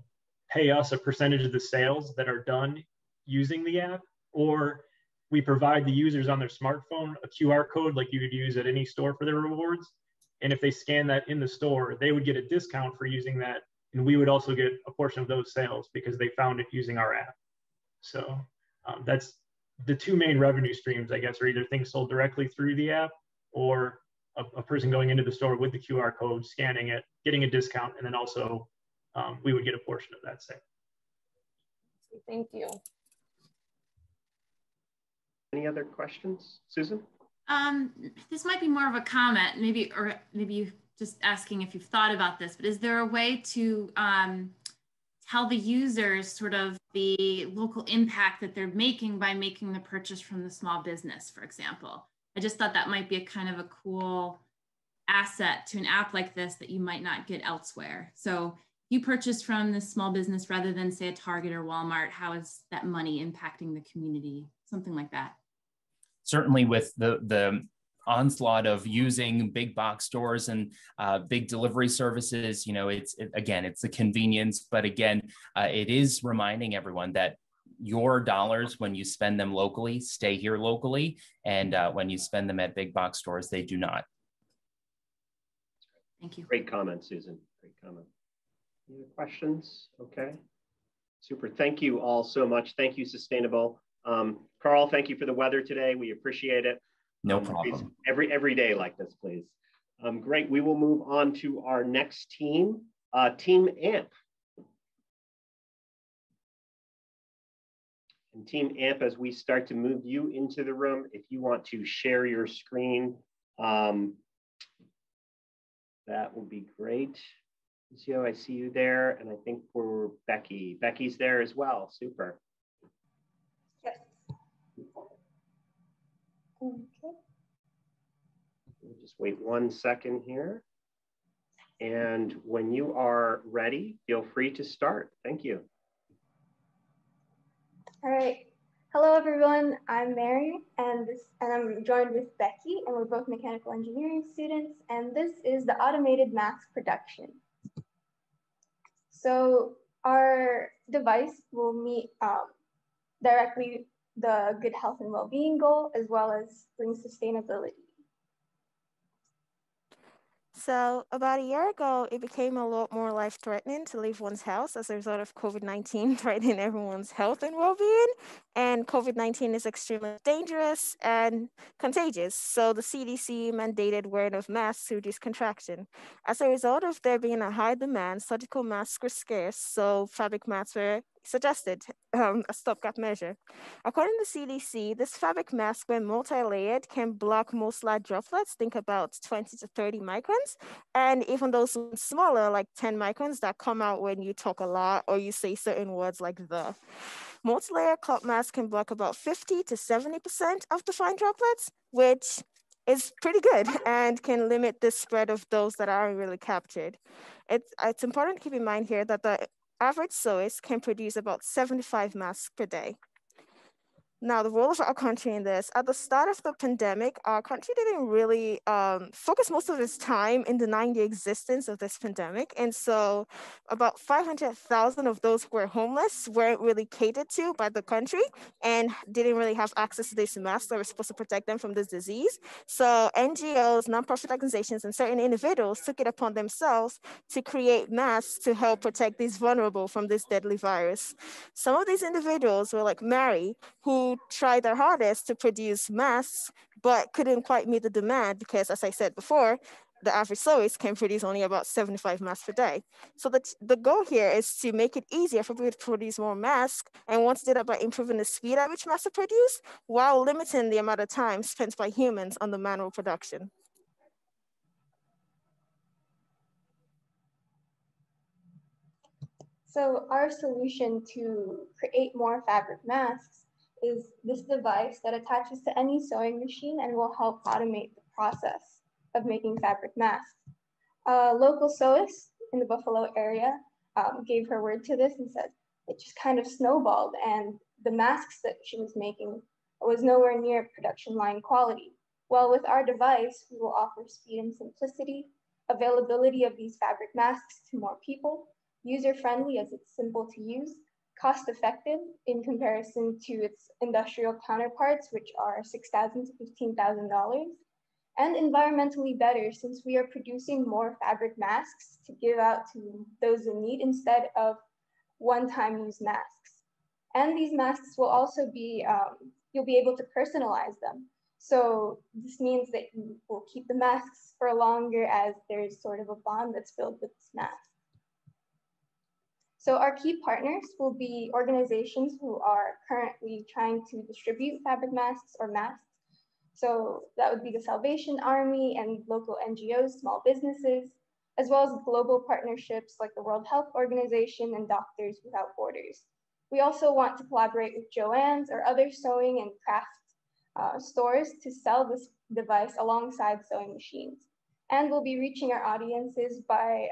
Speaker 13: pay us a percentage of the sales that are done using the app, or we provide the users on their smartphone a QR code like you would use at any store for their rewards. And if they scan that in the store, they would get a discount for using that. And we would also get a portion of those sales because they found it using our app. So that's the two main revenue streams, I guess, are either things sold directly through the app or a person going into the store with the QR code, scanning it, getting a discount, and then also we would get a portion of that sale.
Speaker 6: Thank you.
Speaker 1: Any other questions, Susan?
Speaker 7: This might be more of a comment, maybe you just asking if you've thought about this, but is there a way to tell the users sort of the local impact that they're making by making the purchase from the small business, for example? I just thought that might be a kind of a cool asset to an app like this that you might not get elsewhere. So you purchase from this small business rather than say a Target or Walmart, how is that money impacting the community? Something like that.
Speaker 10: Certainly with the onslaught of using big box stores and big delivery services, you know, it's the convenience, but again, it is reminding everyone that your dollars, when you spend them locally, stay here locally, and when you spend them at big box stores, they do not.
Speaker 7: Thank you.
Speaker 1: Great comment, Susan. Great comment. Any other questions? Okay. Super. Thank you all so much. Thank you, SustainaBULL. Carl, thank you for the weather today. We appreciate it.
Speaker 10: No problem.
Speaker 1: Every day like this, please. Great. We will move on to our next team, Team AMP. And Team AMP, as we start to move you into the room, if you want to share your screen, that would be great. Lucio, I see you there, and I think for Becky. Becky's there as well. Super.
Speaker 14: Yes. Okay.
Speaker 1: We'll just wait 1 second here. And when you are ready, feel free to start. Thank you.
Speaker 14: All right. Hello, everyone. I'm Mary, and I'm joined with Becky, and we're both mechanical engineering students, and this is the automated mass production. So our device will meet directly the good health and well-being goal, as well as bring sustainability.
Speaker 15: So about a year ago, it became a lot more life-threatening to leave one's house as a result of COVID-19 threatening everyone's health and well-being. And COVID-19 is extremely dangerous and contagious. So the CDC mandated wearing of masks to reduce contraction. As a result of there being a high demand, surgical masks were scarce, so fabric masks were suggested, a stopgap measure. According to CDC, this fabric mask, when multi-layered, can block most large droplets, think about 20 to 30 microns, and even those smaller, like 10 microns, that come out when you talk a lot or you say certain words like the. Multi-layer cloth masks can block about 50 to 70% of the fine droplets, which is pretty good and can limit the spread of those that aren't really captured. It's important to keep in mind here that the average sewist can produce about 75 masks per day. Now, the role of our country in this, at the start of the pandemic, our country didn't really focus most of its time in denying the existence of this pandemic. And so about 500,000 of those who were homeless weren't really catered to by the country and didn't really have access to these masks that were supposed to protect them from this disease. So NGOs, nonprofit organizations, and certain individuals took it upon themselves to create masks to help protect these vulnerable from this deadly virus. Some of these individuals were like Mary, who tried their hardest to produce masks, but couldn't quite meet the demand because, as I said before, the average sewist can produce only about 75 masks per day. So the goal here is to make it easier for people to produce more masks, and want to do that by improving the speed at which masks are produced, while limiting the amount of time spent by humans on the manual production.
Speaker 14: So our solution to create more fabric masks is this device that attaches to any sewing machine and will help automate the process of making fabric masks. A local sewist in the Buffalo area gave her word to this and said it just kind of snowballed, and the masks that she was making was nowhere near production line quality. Well, with our device, we will offer speed and simplicity, availability of these fabric masks to more people, user-friendly as it's simple to use, cost-effective in comparison to its industrial counterparts, which are $6,000 to $15,000, and environmentally better since we are producing more fabric masks to give out to those in need instead of one-time use masks. And these masks will also be, you'll be able to personalize them. So this means that you will keep the masks for longer as there's sort of a bond that's built with this mask. So our key partners will be organizations who are currently trying to distribute fabric masks or masks. So that would be the Salvation Army and local NGOs, small businesses, as well as global partnerships like the World Health Organization and Doctors Without Borders. We also want to collaborate with Joann's or other sewing and craft stores to sell this device alongside sewing machines. And we'll be reaching our audiences by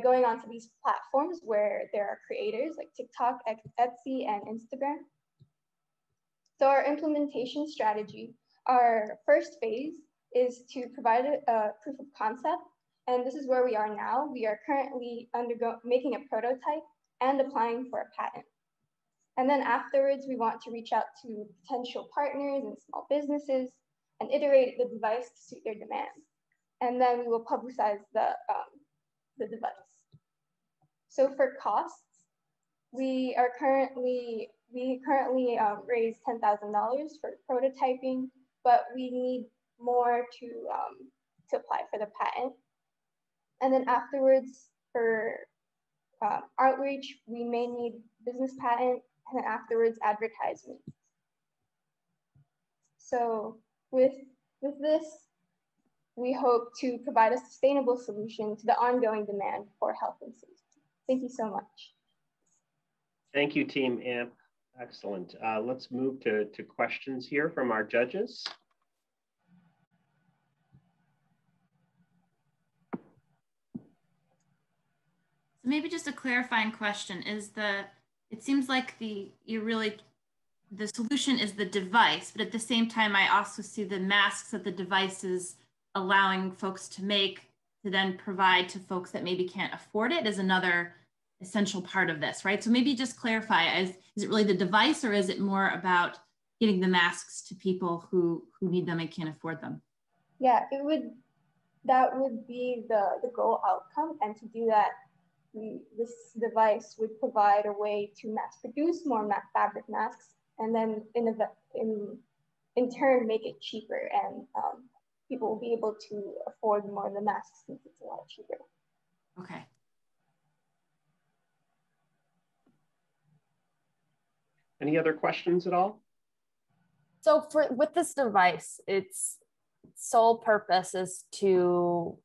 Speaker 14: going onto these platforms where there are creators like TikTok, Etsy, and Instagram. So our implementation strategy, our first phase is to provide a proof of concept. And this is where we are now. We are currently making a prototype and applying for a patent. And then afterwards, we want to reach out to potential partners and small businesses and iterate the device to suit their demands. And then we will publicize the device. So for costs, we currently raised $10,000 for prototyping, but we need more to apply for the patent. And then afterwards, for outreach, we may need business patent, and then afterwards advertisement. So with this, we hope to provide a sustainable solution to the ongoing demand for health and safety. Thank you so much.
Speaker 1: Thank you, Team AMP. Excellent. Let's move to questions here from our judges.
Speaker 7: So maybe just a clarifying question is it seems like the solution is the device, but at the same time, I also see the masks that the device is allowing folks to make to then provide to folks that maybe can't afford it is another essential part of this, right? So maybe just clarify, is it really the device or is it more about getting the masks to people who need them and can't afford them?
Speaker 14: Yeah, that would be the goal outcome. And to do that, this device would provide a way to mass produce more fabric masks and then in turn make it cheaper, and people will be able to afford more of the masks since it's a lot cheaper.
Speaker 7: Okay.
Speaker 1: Any other questions at all?
Speaker 6: So with this device, its sole purpose is to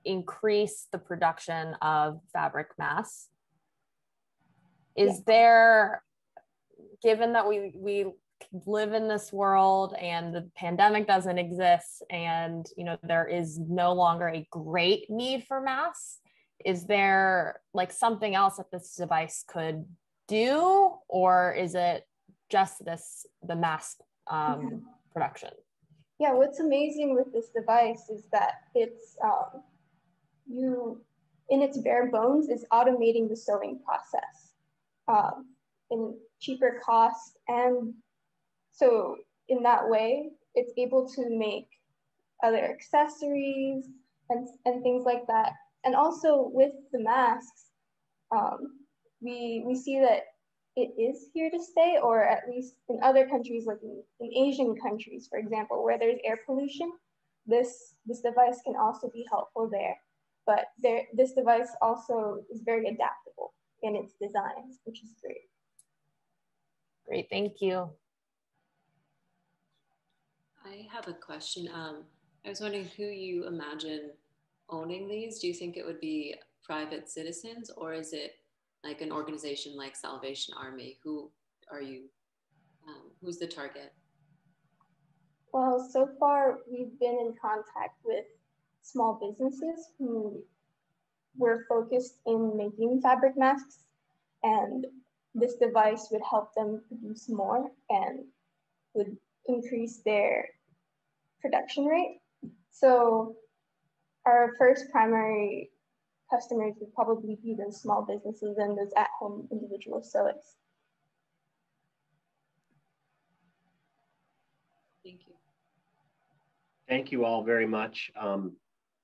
Speaker 6: increase the production of fabric masks. Is there, given that we live in this world and the pandemic doesn't exist and there is no longer a great need for masks, is there like something else that this device could do, or is it just the mask production?
Speaker 14: Yeah, what's amazing with this device is that it's in its bare bones is automating the sewing process in cheaper cost, and so in that way it's able to make other accessories and things like that. And also with the masks, we see that it is here to stay, or at least in other countries, like in Asian countries, for example, where there's air pollution, this device can also be helpful there. But this device also is very adaptable in its design, which is great.
Speaker 6: Great, thank you.
Speaker 5: I have a question. I was wondering who you imagine owning these. Do you think it would be private citizens, or is it like an organization like Salvation Army? Who are you? Who's the target?
Speaker 14: Well, so far we've been in contact with small businesses who were focused in making fabric masks, and this device would help them produce more and would increase their production rate. So our first primary customers would probably be those small businesses and those at-home individual sewers.
Speaker 5: Thank you.
Speaker 1: Thank you all very much.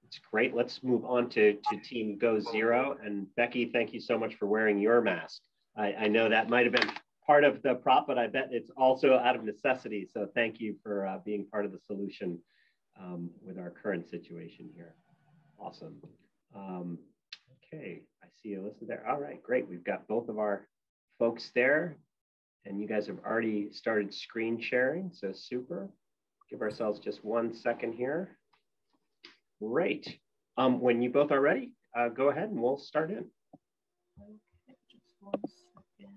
Speaker 1: It's great. Let's move on to Team Go Zero. And Becky, thank you so much for wearing your mask. I know that might have been part of the prop, but I bet it's also out of necessity. So thank you for being part of the solution with our current situation here. Awesome. Okay, I see you listed there. All right, great. We've got both of our folks there, and you guys have already started screen sharing, so super. Give ourselves just 1 second here. Great. When you both are ready, go ahead and we'll start in.
Speaker 16: Okay, just 1 second.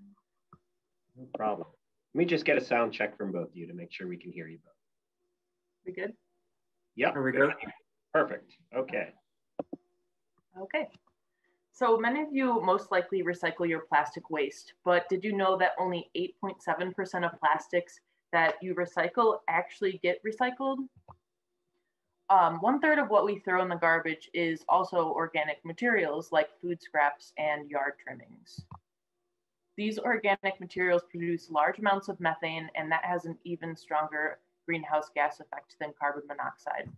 Speaker 1: No problem. Let me just get a sound check from both of you to make sure we can hear you both.
Speaker 16: We good?
Speaker 1: Yep.
Speaker 16: Are we good?
Speaker 1: Perfect. Okay.
Speaker 16: Okay. So many of you most likely recycle your plastic waste, but did you know that only 8.7% of plastics that you recycle actually get recycled? 1/3 of what we throw in the garbage is also organic materials like food scraps and yard trimmings. These organic materials produce large amounts of methane, and that has an even stronger greenhouse gas effect than carbon monoxide.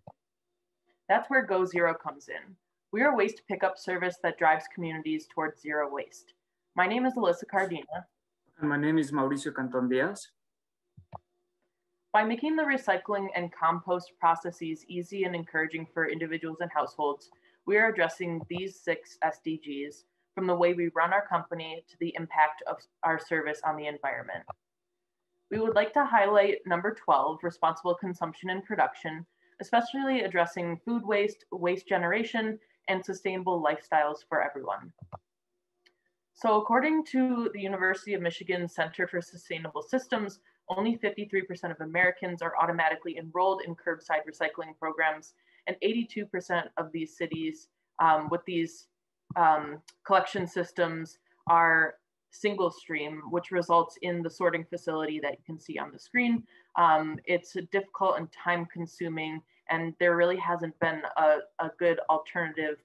Speaker 16: That's where Go Zero comes in. We are a waste pickup service that drives communities towards zero waste. My name is Alyssa Cardina.
Speaker 17: And my name is Mauricio Canton Diaz.
Speaker 16: By making the recycling and compost processes easy and encouraging for individuals and households, we are addressing these 6 SDGs, from the way we run our company to the impact of our service on the environment. We would like to highlight number 12, responsible consumption and production, especially addressing food waste, waste generation, and sustainable lifestyles for everyone. So according to the University of Michigan Center for Sustainable Systems, only 53% of Americans are automatically enrolled in curbside recycling programs, and 82% of these cities with these collection systems are single stream, which results in the sorting facility that you can see on the screen. It's difficult and time consuming, and there really hasn't been a good alternative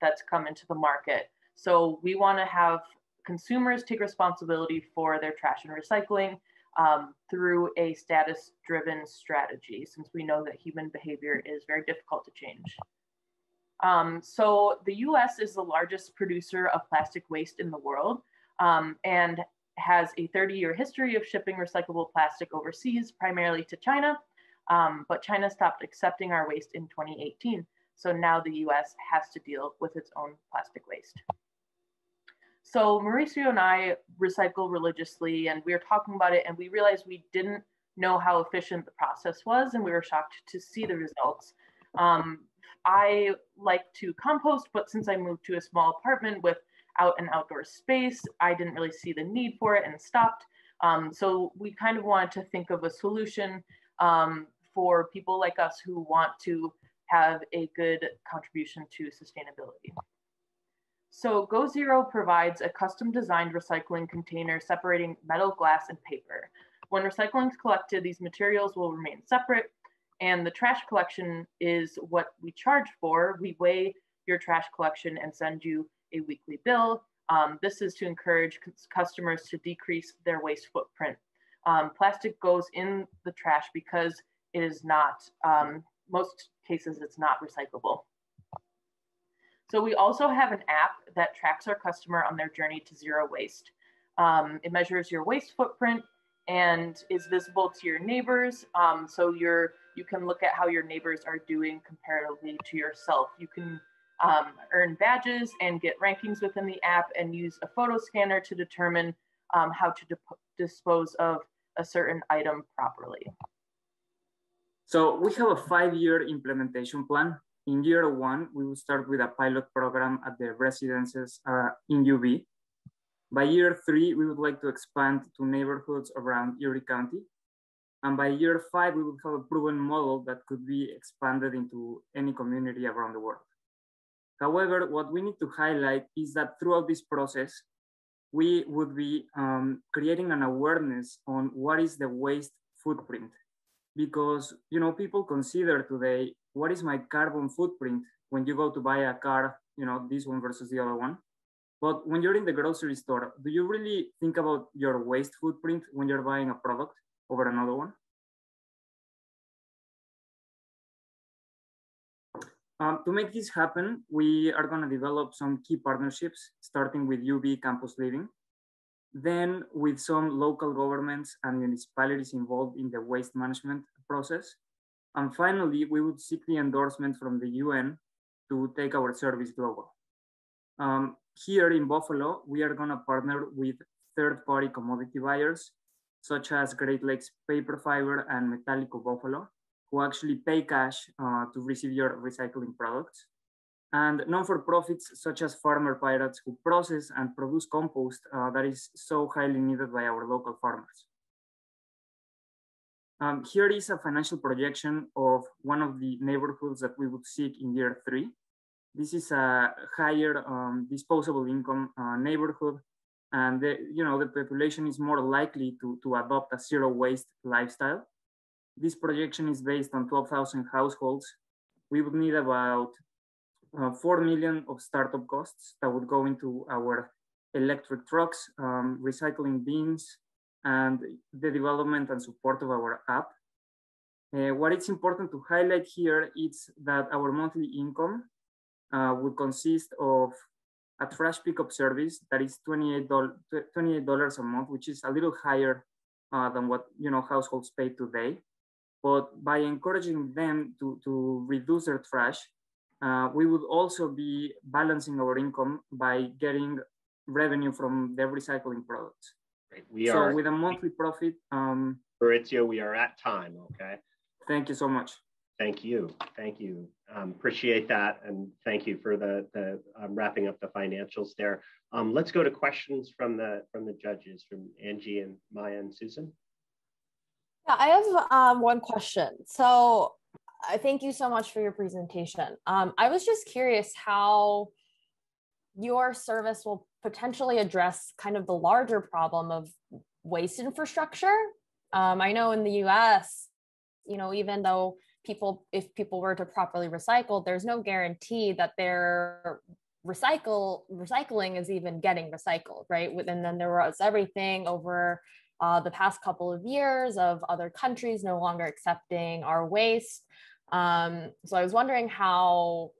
Speaker 16: that's come into the market. So we want to have consumers take responsibility for their trash and recycling through a status-driven strategy, since we know that human behavior is very difficult to change. So the US is the largest producer of plastic waste in the world, and has a 30-year history of shipping recyclable plastic overseas, primarily to China, but China stopped accepting our waste in 2018. So now the US has to deal with its own plastic waste. So Mauricio and I recycle religiously, and we were talking about it, and we realized we didn't know how efficient the process was, and we were shocked to see the results. I like to compost, but since I moved to a small apartment without an outdoor space, I didn't really see the need for it and stopped. So we kind of wanted to think of a solution for people like us who want to have a good contribution to sustainability. So Go Zero provides a custom designed recycling container separating metal, glass, and paper. When recycling is collected, these materials will remain separate, and the trash collection is what we charge for. We weigh your trash collection and send you a weekly bill. This is to encourage customers to decrease their waste footprint. Plastic goes in the trash because it is not, most cases, it's not recyclable. So we also have an app that tracks our customer on their journey to zero waste. It measures your waste footprint and is visible to your neighbors. So you can look at how your neighbors are doing comparatively to yourself. You can earn badges and get rankings within the app and use a photo scanner to determine how to dispose of a certain item properly.
Speaker 17: So we have a 5-year implementation plan. In year 1, we will start with a pilot program at the residences in UB. By year 3, we would like to expand to neighborhoods around Erie County. And by year 5, we will have a proven model that could be expanded into any community around the world. However, what we need to highlight is that throughout this process, we would be creating an awareness on what is the waste footprint. Because people consider today, what is my carbon footprint when you go to buy a car, this one versus the other one. But when you're in the grocery store, do you really think about your waste footprint when you're buying a product over another one? To make this happen, we are going to develop some key partnerships, starting with UB Campus Living, then with some local governments and municipalities involved in the waste management process. And finally, we would seek the endorsement from the UN to take our service global. Here in Buffalo, we are going to partner with third-party commodity buyers, such as Great Lakes Paper Fiber and Metallico Buffalo, who actually pay cash to receive your recycling products. And non-for-profits such as Farmer Pirates, who process and produce compost that is so highly needed by our local farmers. Here is a financial projection of one of the neighborhoods that we would seek in year 3. This is a higher disposable income neighborhood, and the population is more likely to adopt a zero waste lifestyle. This projection is based on 12,000 households. We would need about 4 million of startup costs that would go into our electric trucks, recycling bins, and the development and support of our app. What is important to highlight here is that our monthly income would consist of a trash pickup service that is $28 a month, which is a little higher than what households pay today. But by encouraging them to reduce their trash, we would also be balancing our income by getting revenue from their recycling products.
Speaker 1: Great.
Speaker 17: So with a monthly profit.
Speaker 1: Maurizio, we are at time, okay?
Speaker 17: Thank you so much.
Speaker 1: Thank you. Thank you. Appreciate that. And thank you for the wrapping up the financials there. Let's go to questions from the judges, from Angie and Maya and Susan.
Speaker 6: Yeah, I have one question. So thank you so much for your presentation. I was just curious how your service will potentially address kind of the larger problem of waste infrastructure. I know in the US, even though if people were to properly recycle, there's no guarantee that their recycling is even getting recycled, right? And then there was everything over the past couple of years of other countries no longer accepting our waste. So I was wondering how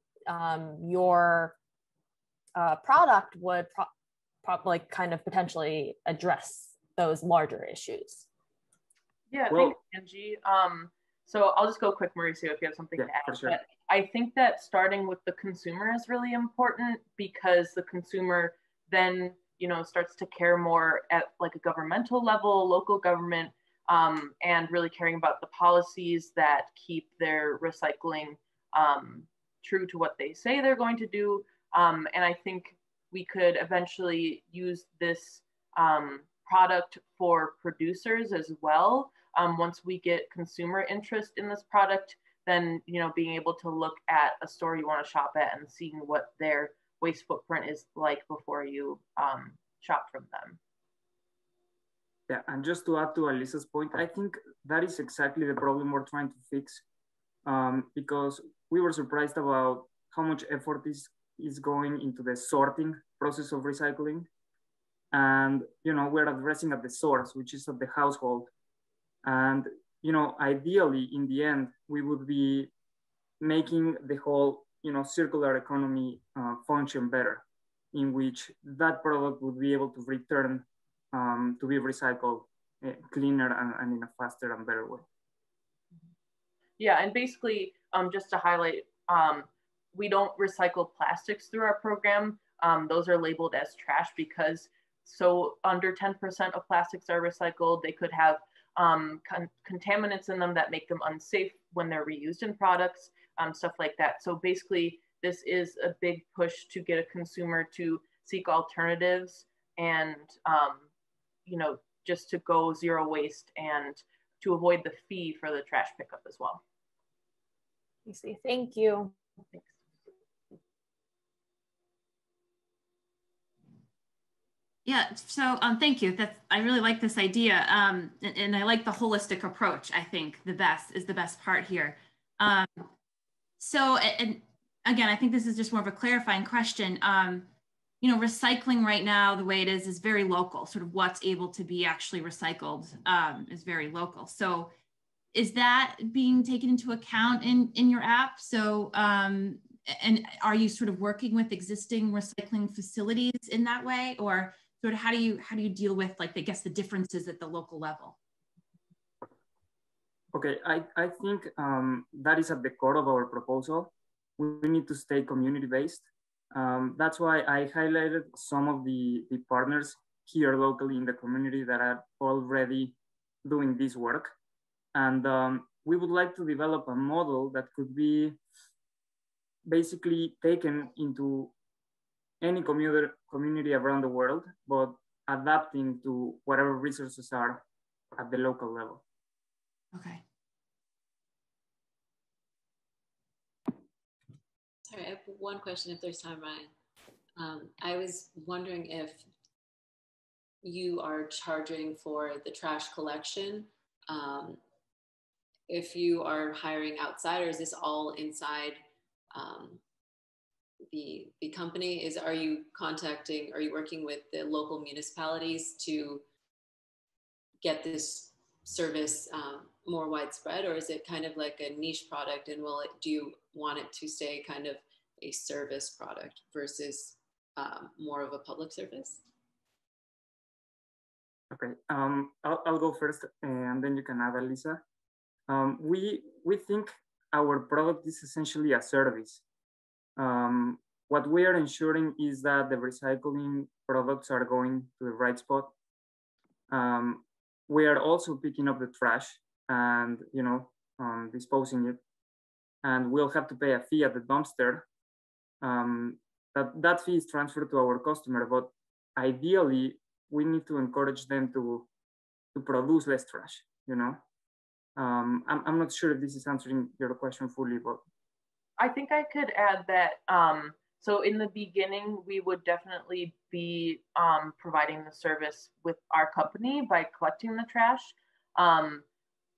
Speaker 6: your product would probably kind of potentially address those larger issues.
Speaker 16: Yeah, thanks, Angie. So I'll just go quick, Mauricio, if you have something to add. For sure. But I think that starting with the consumer is really important, because the consumer then, starts to care more at like a governmental level, local government, and really caring about the policies that keep their recycling true to what they say they're going to do. And I think we could eventually use this product for producers as well. Once we get consumer interest in this product, then being able to look at a store you want to shop at and seeing what their waste footprint is like before you shop from them.
Speaker 17: Yeah, and just to add to Alisa's point, I think that is exactly the problem we're trying to fix, because we were surprised about how much effort is going into the sorting process of recycling. And, we're addressing at the source, which is at the household. And, ideally, in the end, we would be making the whole, circular economy function better, in which that product would be able to return to be recycled cleaner and in a faster and better way.
Speaker 16: Yeah, and basically, just to highlight, we don't recycle plastics through our program. Those are labeled as trash because under 10% of plastics are recycled. They could have contaminants in them that make them unsafe when they're reused in products, stuff like that. So basically, this is a big push to get a consumer to seek alternatives and just to go zero waste and to avoid the fee for the trash pickup as well.
Speaker 6: Thank you.
Speaker 16: Thanks.
Speaker 7: Yeah, so thank you. I really like this idea, and I like the holistic approach. I think the best part here. So, and again, I think this is just more of a clarifying question. Recycling right now, the way it is very local. Sort of what's able to be actually recycled is very local. So, is that being taken into account in your app? So, and are you sort of working with existing recycling facilities in that way, or sort of how do you deal with, like, I guess, the differences at the local level?
Speaker 17: Okay, I think that is at the core of our proposal. We need to stay community-based. That's why I highlighted some of the partners here locally in the community that are already doing this work. And we would like to develop a model that could be basically taken into any community around the world, but adapting to whatever resources are at the local level.
Speaker 7: Okay.
Speaker 5: Sorry, I have one question if there's time, Ryan. I was wondering if you are charging for the trash collection, if you are hiring outside, or is this all inside the company? Are you working with the local municipalities to get this service more widespread, or is it kind of like a niche product, and do you want it to stay kind of a service product versus more of a public service?
Speaker 17: Okay, I'll go first, and then you can add, Alisa. We think our product is essentially a service. What we are ensuring is that the recycling products are going to the right spot. We are also picking up the trash and disposing it, and we'll have to pay a fee at the dumpster. That fee is transferred to our customer, but ideally we need to encourage them to produce less trash. I'm not sure if this is answering your question fully, but
Speaker 16: I think I could add that. So in the beginning, we would definitely be providing the service with our company by collecting the trash.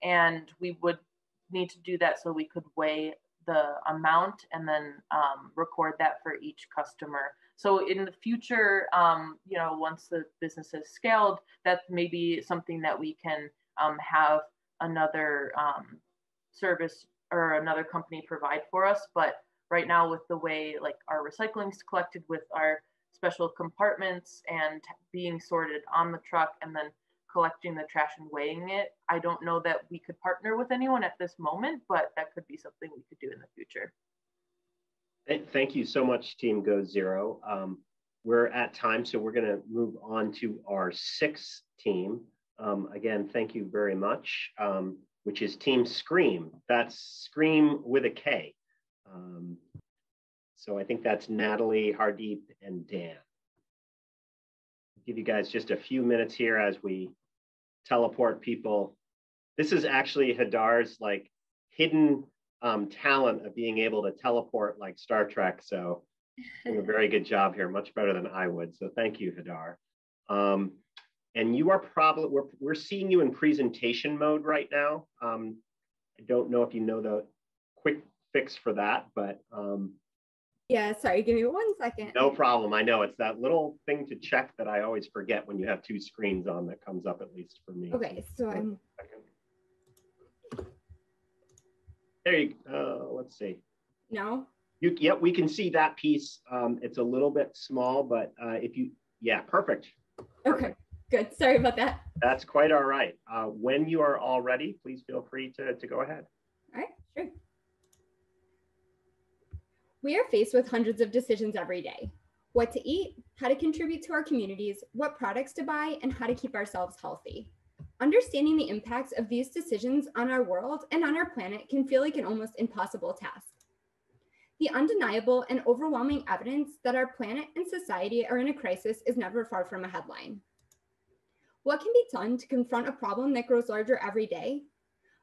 Speaker 16: And we would need to do that so we could weigh the amount and then record that for each customer. So in the future, once the business is scaled, that may be something that we can have another service or another company provide for us. But right now, with the way like our recycling is collected with our special compartments and being sorted on the truck and then collecting the trash and weighing it, I don't know that we could partner with anyone at this moment, but that could be something we could do in the future.
Speaker 1: Thank you so much, Team Go Zero. We're at time, so we're going to move on to our sixth team. Again, thank you very much, which is Team Scream. That's Scream with a K. So I think that's Natalie, Hardeep, and Dan. I'll give you guys just a few minutes here as we teleport people. This is actually Hadar's like hidden talent of being able to teleport like Star Trek. So Doing a very good job here, much better than I would. So thank you, Hadar. And you are probably, we're seeing you in presentation mode right now. I don't know if you know the quick fix for that, but
Speaker 18: yeah, sorry, give me 1 second.
Speaker 1: No problem. I know it's that little thing to check that I always forget when you have two screens on that comes up, at least for me.
Speaker 18: Okay, so I'm.
Speaker 1: There you go. Let's see.
Speaker 18: No?
Speaker 1: Yep, we can see that piece. It's a little bit small, but if you, yeah, perfect.
Speaker 18: Okay, good. Sorry about that.
Speaker 1: That's quite all right. When you are all ready, please feel free to go ahead.
Speaker 18: All right, sure. We are faced with hundreds of decisions every day. What to eat, how to contribute to our communities, what products to buy, and how to keep ourselves healthy. Understanding the impacts of these decisions on our world and on our planet can feel like an almost impossible task. The undeniable and overwhelming evidence that our planet and society are in a crisis is never far from a headline. What can be done to confront a problem that grows larger every day?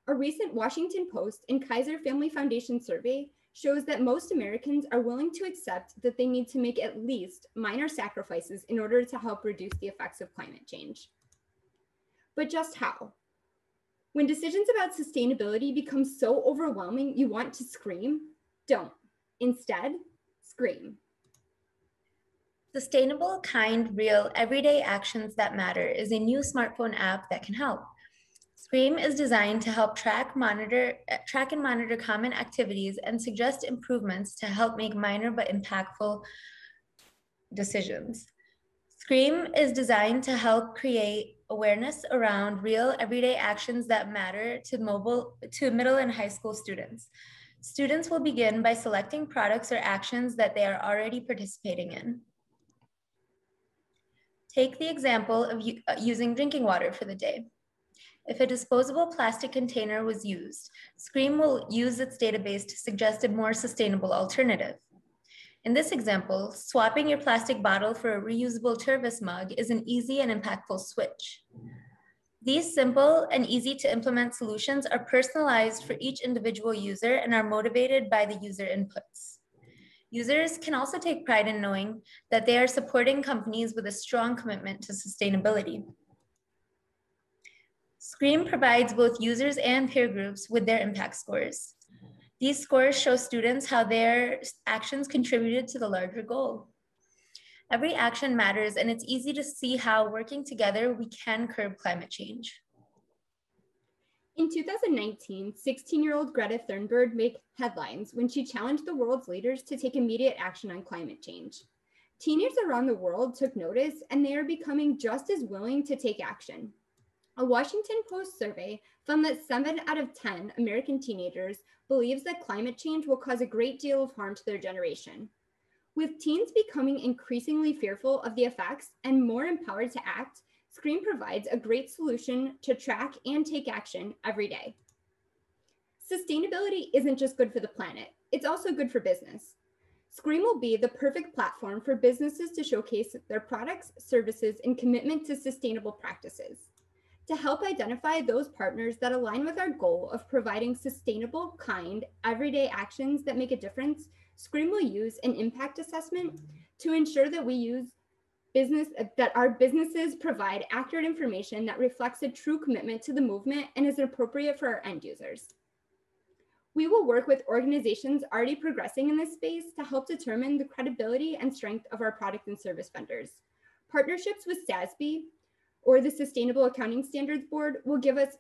Speaker 18: A recent Washington Post and Kaiser Family Foundation survey shows that most Americans are willing to accept that they need to make at least minor sacrifices in order to help reduce the effects of climate change. But just how? When decisions about sustainability become so overwhelming you want to scream, don't. Instead, scream.
Speaker 19: Sustainable, kind, real, everyday actions that matter is a new smartphone app that can help. Scream is designed to help track and monitor common activities and suggest improvements to help make minor but impactful decisions. Scream is designed to help create awareness around real everyday actions that matter to middle and high school students. Students will begin by selecting products or actions that they are already participating in. Take the example of using drinking water for the day. If a disposable plastic container was used, Scream will use its database to suggest a more sustainable alternative. In this example, swapping your plastic bottle for a reusable Tervis mug is an easy and impactful switch. These simple and easy to implement solutions are personalized for each individual user and are motivated by the user inputs. Users can also take pride in knowing that they are supporting companies with a strong commitment to sustainability. Scream provides both users and peer groups with their impact scores. These scores show students how their actions contributed to the larger goal. Every action matters, and it's easy to see how working together we can curb climate change.
Speaker 18: In 2019, 16-year-old Greta Thunberg made headlines when she challenged the world's leaders to take immediate action on climate change. Teenagers around the world took notice, and they are becoming just as willing to take action. A Washington Post survey found that 7 out of 10 American teenagers believes that climate change will cause a great deal of harm to their generation. With teens becoming increasingly fearful of the effects and more empowered to act, Scream provides a great solution to track and take action every day. Sustainability isn't just good for the planet, it's also good for business. Scream will be the perfect platform for businesses to showcase their products, services, and commitment to sustainable practices. To help identify those partners that align with our goal of providing sustainable, kind, everyday actions that make a difference, Scream will use an impact assessment to ensure that our businesses provide accurate information that reflects a true commitment to the movement and is appropriate for our end users. We will work with organizations already progressing in this space to help determine the credibility and strength of our product and service vendors. Partnerships with SASB or the Sustainable Accounting Standards Board will give us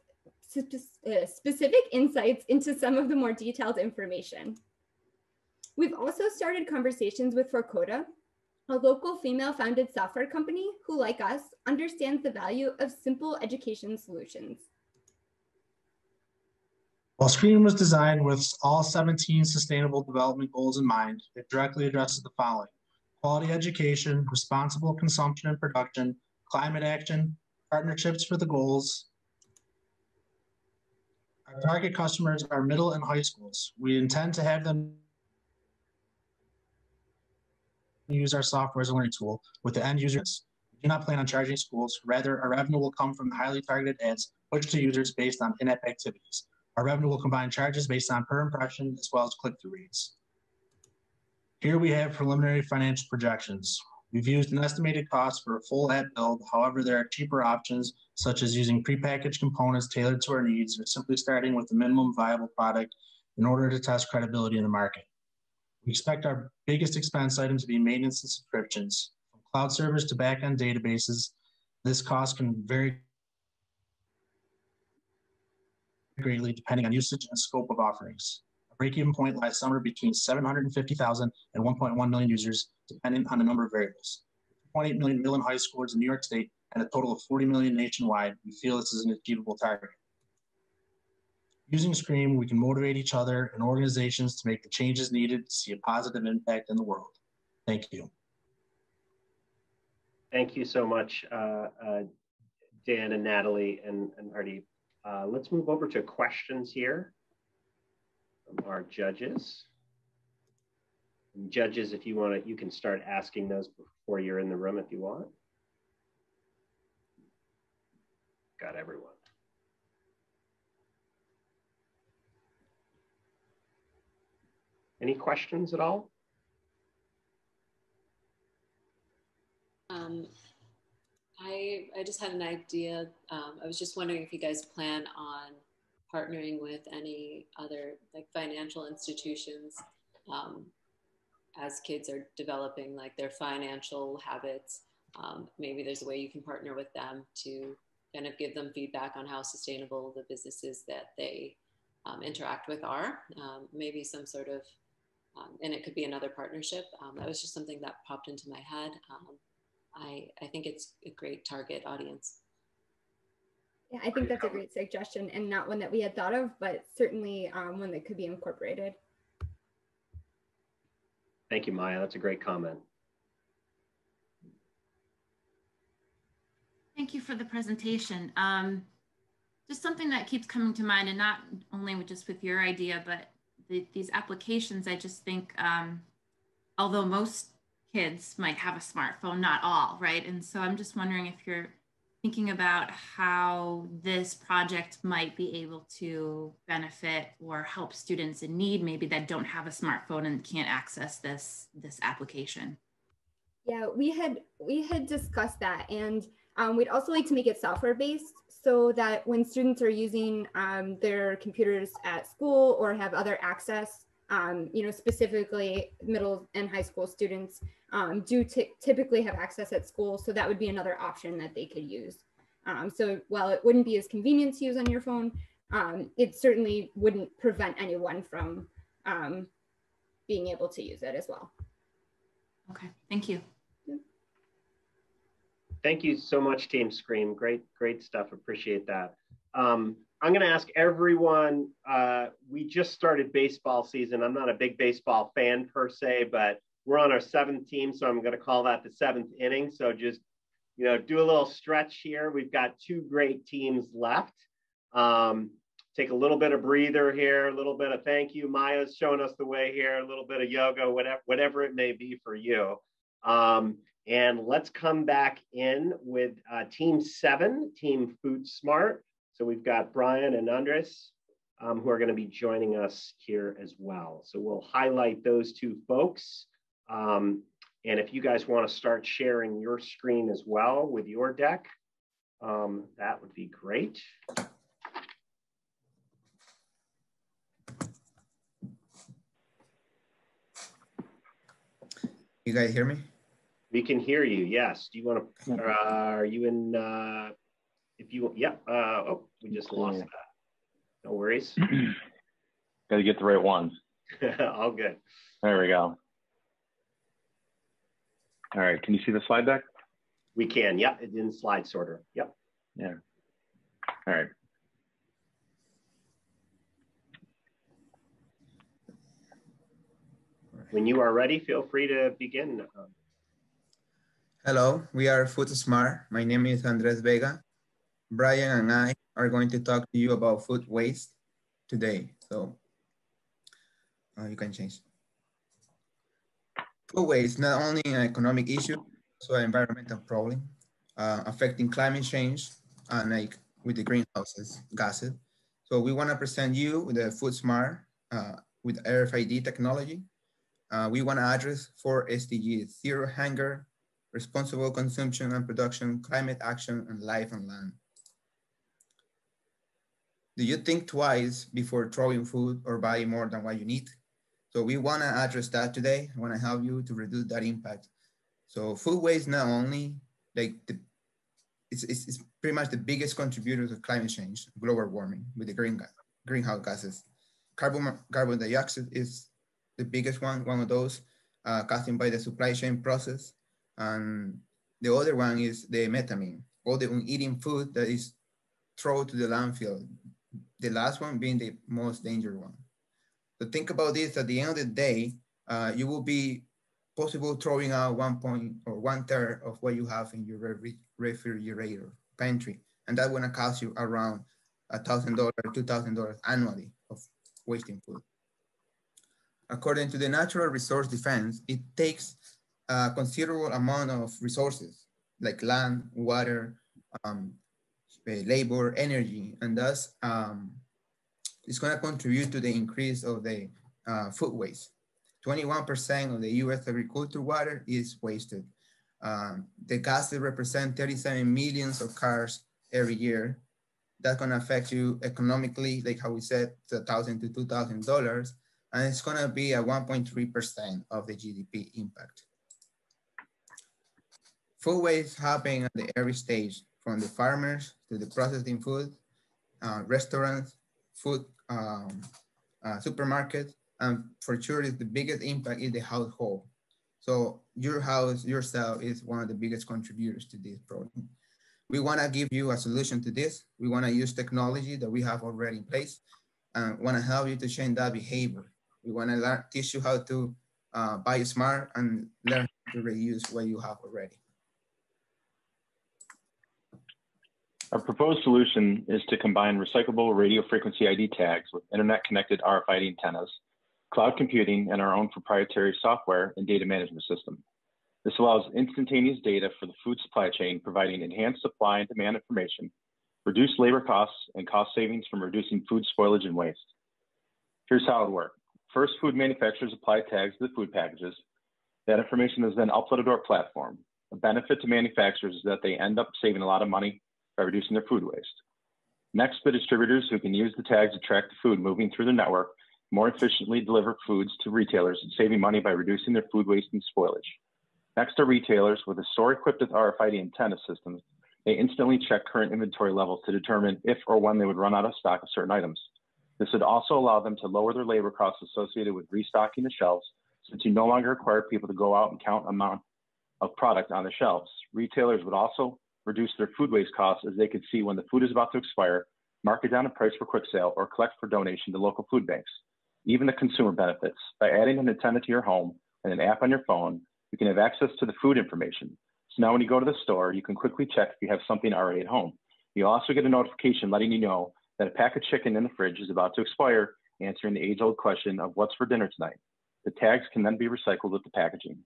Speaker 18: specific insights into some of the more detailed information. We've also started conversations with Forcoda, a local female-founded software company who, like us, understands the value of simple education solutions.
Speaker 20: While Scream was designed with all 17 Sustainable Development Goals in mind, it directly addresses the following: quality education, responsible consumption and production, climate action, partnerships for the goals. Our target customers are middle and high schools. We intend to have them use our software as a learning tool with the end users. We do not plan on charging schools. Rather, our revenue will come from the highly targeted ads pushed to users based on in-app activities. Our revenue will combine charges based on per impression as well as click-through rates. Here we have preliminary financial projections. We've used an estimated cost for a full app build. However, there are cheaper options, such as using prepackaged components tailored to our needs, or simply starting with the minimum viable product in order to test credibility in the market. We expect our biggest expense item to be maintenance and subscriptions. From cloud servers to backend databases, this cost can vary greatly depending on usage and scope of offerings. A break-even point lies somewhere between 750,000 and 1.1 million users, depending on the number of variables. 2.8 million middle and high schoolers in New York State and a total of 40 million nationwide, we feel this is an achievable target. Using Scream, we can motivate each other and organizations to make the changes needed to see a positive impact in the world. Thank you.
Speaker 1: Thank you so much, Dan and Natalie and Artie. Let's move over to questions here from our judges. And judges, if you want to, you can start asking those before you're in the room if you want. Got everyone. Any questions at all?
Speaker 5: I just had an idea. I was just wondering if you guys plan on partnering with any other like financial institutions as kids are developing like their financial habits. Maybe there's a way you can partner with them to kind of give them feedback on how sustainable the businesses that they interact with are. Maybe some sort of, and it could be another partnership. That was just something that popped into my head. I think it's a great target audience.
Speaker 18: Yeah, I think that's a great suggestion and not one that we had thought of, but certainly one that could be incorporated.
Speaker 1: Thank you, Maya. That's a great comment.
Speaker 7: Thank you for the presentation. Just something that keeps coming to mind, and not only just with your idea, but these applications, I just think, although most kids might have a smartphone, not all, right? And so I'm just wondering if you're thinking about how this project might be able to benefit or help students in need, maybe that don't have a smartphone and can't access this application.
Speaker 18: Yeah, we had discussed that, and we'd also like to make it software based so that when students are using their computers at school or have other access, specifically middle and high school students do typically have access at school. So that would be another option that they could use. So while it wouldn't be as convenient to use on your phone, it certainly wouldn't prevent anyone from being able to use it as well.
Speaker 7: Okay, thank you.
Speaker 1: Thank you so much, Team Scream. Great stuff. Appreciate that. I'm going to ask everyone, we just started baseball season. I'm not a big baseball fan per se, but we're on our 7th team, so I'm going to call that the 7th inning. So just, do a little stretch here. We've got 2 great teams left. Take a little bit of breather here, a little bit of thank you. Maya's showing us the way here, a little bit of yoga, whatever it may be for you. And let's come back in with Team 7, Team Food Smart. So we've got Brian and Andres who are going to be joining us here as well. So we'll highlight those 2 folks. And if you guys want to start sharing your screen as well with your deck, that would be great.
Speaker 21: You guys hear me?
Speaker 1: We can hear you, yes. Do you want to, are you in, if you, yeah, oh, we just lost that. No worries.
Speaker 22: Got to get the right ones.
Speaker 1: All good.
Speaker 22: There we go. All right, can you see the slide deck?
Speaker 1: We can, yeah, it's in slide sorter, yep.
Speaker 22: Yeah, all right.
Speaker 1: When you are ready, feel free to begin.
Speaker 21: Hello, we are Food Smart. My name is Andres Vega. Brian and I are going to talk to you about food waste today. So you can change. Food waste, not only an economic issue, also an environmental problem affecting climate change and like with the greenhouse gases. So we want to present you with the Food Smart with RFID technology. we want to address 4 SDGs: zero hunger, responsible consumption and production, climate action, and life on land. Do you think twice before throwing food or buying more than what you need? So we want to address that today. I want to help you to reduce that impact. So food waste not only like it's pretty much the biggest contributor to climate change, global warming with the greenhouse gases. Carbon dioxide is the biggest one of those caused by the supply chain process. And the other one is the methane, all the uneaten food that is thrown to the landfill. The last one being the most dangerous one. So think about this, at the end of the day, you will be possible throwing out 1/3 of what you have in your refrigerator pantry. And that's gonna cost you around $1,000, $2,000 annually of wasting food. According to the Natural Resource Defense, it takes a considerable amount of resources like land, water, labor, energy, and thus it's going to contribute to the increase of the food waste. 21% of the US agriculture water is wasted. The gases represent 37 millions of cars every year. That's going to affect you economically, like how we said, $1,000 to $2,000, and it's going to be a 1.3% of the GDP impact. Food waste happen at every stage, from the farmers to the processing food, restaurants, food, supermarkets, and for sure the biggest impact is the household. So your house, yourself, is one of the biggest contributors to this problem. We want to give you a solution to this. We want to use technology that we have already in place, and want to help you to change that behavior. We want to teach you how to buy smart and learn to reuse what you have already.
Speaker 22: Our proposed solution is to combine recyclable radio frequency ID tags with internet-connected RFID antennas, cloud computing, and our own proprietary software and data management system. This allows instantaneous data for the food supply chain, providing enhanced supply and demand information, reduced labor costs, and cost savings from reducing food spoilage and waste. Here's how it works. First, food manufacturers apply tags to the food packages. That information is then uploaded to our platform. A benefit to manufacturers is that they end up saving a lot of money by reducing their food waste. Next, the distributors, who can use the tags to track the food moving through their network, more efficiently deliver foods to retailers, saving money by reducing their food waste and spoilage. Next are retailers. With a store equipped with RFID antenna systems, they instantly check current inventory levels to determine if or when they would run out of stock of certain items. This would also allow them to lower their labor costs associated with restocking the shelves, since you no longer require people to go out and count amount of product on the shelves. Retailers would also reduce their food waste costs, as they could see when the food is about to expire, mark it down a price for quick sale, or collect for donation to local food banks. Even the consumer benefits. By adding an antenna to your home and an app on your phone, you can have access to the food information. So now when you go to the store, you can quickly check if you have something already at home. You'll also get a notification letting you know that a pack of chicken in the fridge is about to expire, answering the age-old question of what's for dinner tonight. The tags can then be recycled with the packaging.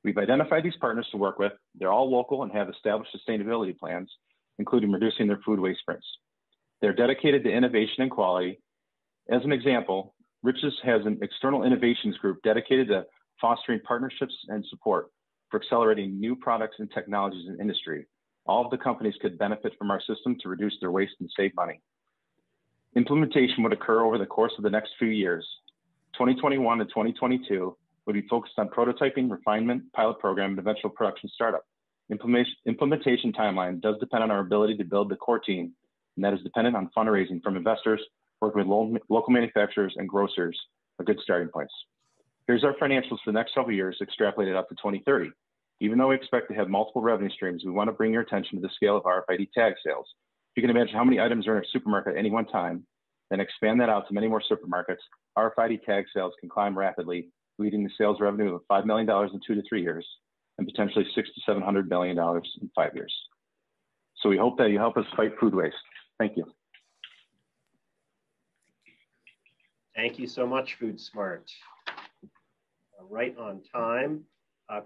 Speaker 22: We've identified these partners to work with. They're all local and have established sustainability plans, including reducing their food waste prints. They're dedicated to innovation and quality. As an example, Riches has an external innovations group dedicated to fostering partnerships and support for accelerating new products and technologies in industry. All of the companies could benefit from our system to reduce their waste and save money. Implementation would occur over the course of the next few years. 2021 to 2022 would be focused on prototyping, refinement, pilot program, and eventual production startup. Implementation timeline does depend on our ability to build the core team, and that is dependent on fundraising from investors, working with local manufacturers and grocers are good starting points. Here's our financials for the next several years, extrapolated up to 2030. Even though we expect to have multiple revenue streams, we want to bring your attention to the scale of RFID tag sales. You can imagine how many items are in a supermarket at any one time, then expand that out to many more supermarkets. RFID tag sales can climb rapidly, leading to sales revenue of $5 million in 2 to 3 years, and potentially $600 to $700 million in 5 years. So we hope that you help us fight food waste. Thank you.
Speaker 1: Thank you so much, Food Smart. Right on time.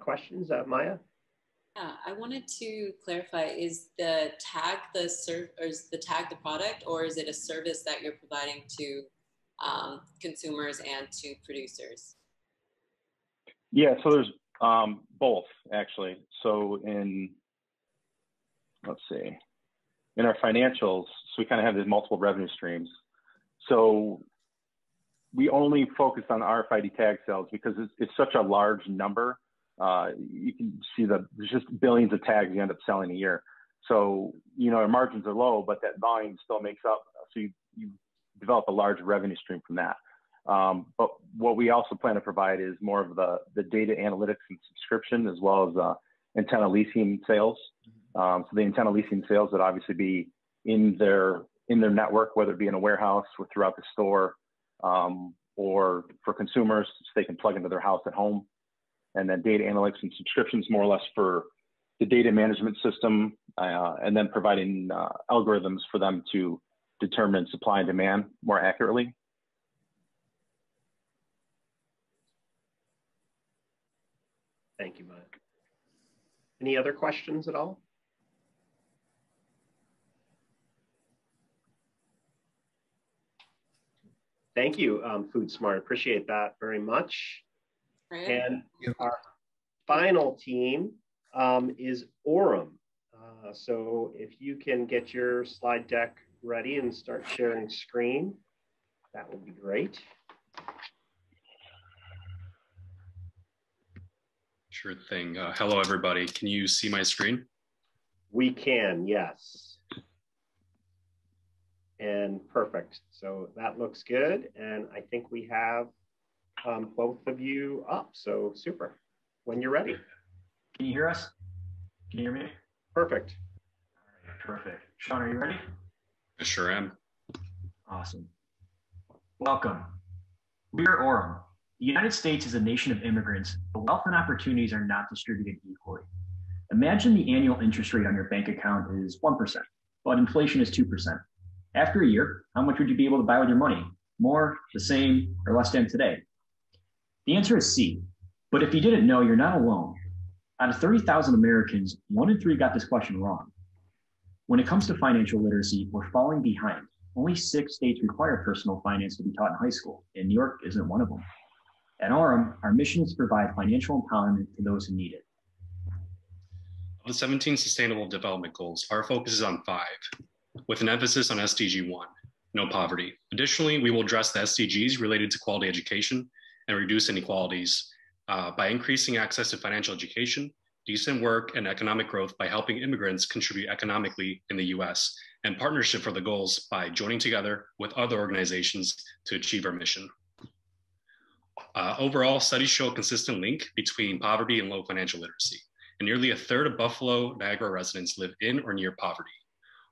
Speaker 1: Questions, Maya?
Speaker 5: Yeah, I wanted to clarify: is the tag the product, or is it a service that you're providing to consumers and to producers?
Speaker 22: Yeah, so there's both actually. So let's see, in our financials, so we kind of have these multiple revenue streams. So we only focus on RFID tag sales because it's such a large number. You can see there's just billions of tags you end up selling a year. So, you know, our margins are low, but that volume still makes up. So you develop a large revenue stream from that. But what we also plan to provide is more of the data analytics and subscription, as well as antenna leasing sales. So the antenna leasing sales would obviously be in their network, whether it be in a warehouse or throughout the store, or for consumers, so they can plug into their house at home. And then data analytics and subscriptions, more or less for the data management system, and then providing algorithms for them to determine supply and demand more accurately.
Speaker 1: Thank you, Mike. Any other questions at all? Thank you, Food Smart. Appreciate that very much.
Speaker 5: Right.
Speaker 1: And our final team is Aurum. So if you can get your slide deck ready and start sharing screen, that would be great.
Speaker 2: Sure thing. Hello, everybody. Can you see my screen?
Speaker 1: We can, yes. And perfect. So that looks good. And I think we have both of you up. So super. When you're ready.
Speaker 3: Can you hear us? Can you hear me?
Speaker 1: Perfect.
Speaker 3: All right, perfect. Sean, are you ready?
Speaker 2: I sure am.
Speaker 3: Awesome. Welcome. We are Aurum. The United States is a nation of immigrants, but wealth and opportunities are not distributed equally. Imagine the annual interest rate on your bank account is 1%, but inflation is 2%. After a year, how much would you be able to buy with your money? More, the same, or less than today? The answer is C. But if you didn't know, you're not alone. Out of 30,000 Americans, 1 in 3 got this question wrong. When it comes to financial literacy, we're falling behind. Only 6 states require personal finance to be taught in high school, and New York isn't one of them. At Aurum, our mission is to provide financial empowerment to those who need it.
Speaker 2: Of the 17 Sustainable Development Goals, our focus is on 5, with an emphasis on SDG 1, no poverty. Additionally, we will address the SDGs related to quality education and reduce inequalities by increasing access to financial education, decent work, and economic growth by helping immigrants contribute economically in the US, and partnership for the goals by joining together with other organizations to achieve our mission. Overall, studies show a consistent link between poverty and low financial literacy, and nearly a third of Buffalo, Niagara residents live in or near poverty.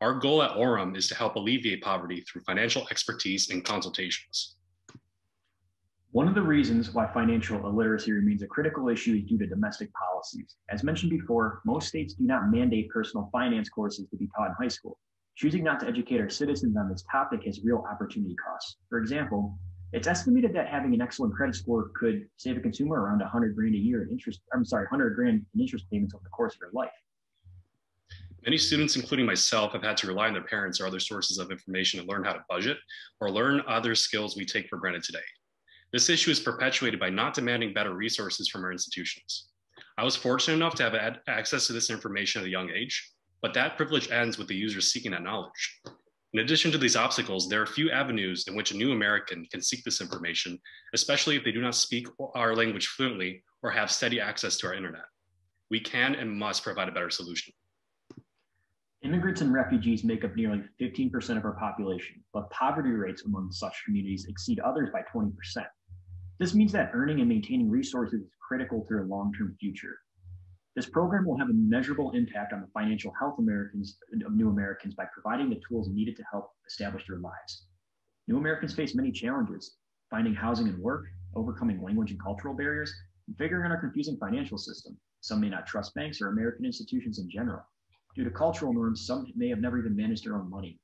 Speaker 2: Our goal at Aurum is to help alleviate poverty through financial expertise and consultations.
Speaker 3: One of the reasons why financial illiteracy remains a critical issue is due to domestic policies. As mentioned before, most states do not mandate personal finance courses to be taught in high school. Choosing not to educate our citizens on this topic has real opportunity costs. For example, it's estimated that having an excellent credit score could save a consumer around 100 grand a year in interest, 100 grand in interest payments over the course of their life.
Speaker 2: Many students, including myself, have had to rely on their parents or other sources of information to learn how to budget or learn other skills we take for granted today. This issue is perpetuated by not demanding better resources from our institutions. I was fortunate enough to have access to this information at a young age, but that privilege ends with the user seeking that knowledge. In addition to these obstacles, there are few avenues in which a new American can seek this information, especially if they do not speak our language fluently or have steady access to our internet. We can and must provide a better solution.
Speaker 3: Immigrants and refugees make up nearly 15% of our population, but poverty rates among such communities exceed others by 20%. This means that earning and maintaining resources is critical to their long-term future. This program will have a measurable impact on the financial health of new Americans by providing the tools needed to help establish their lives. New Americans face many challenges: finding housing and work, overcoming language and cultural barriers, and figuring out our confusing financial system. Some may not trust banks or American institutions in general. Due to cultural norms, some may have never even managed their own money.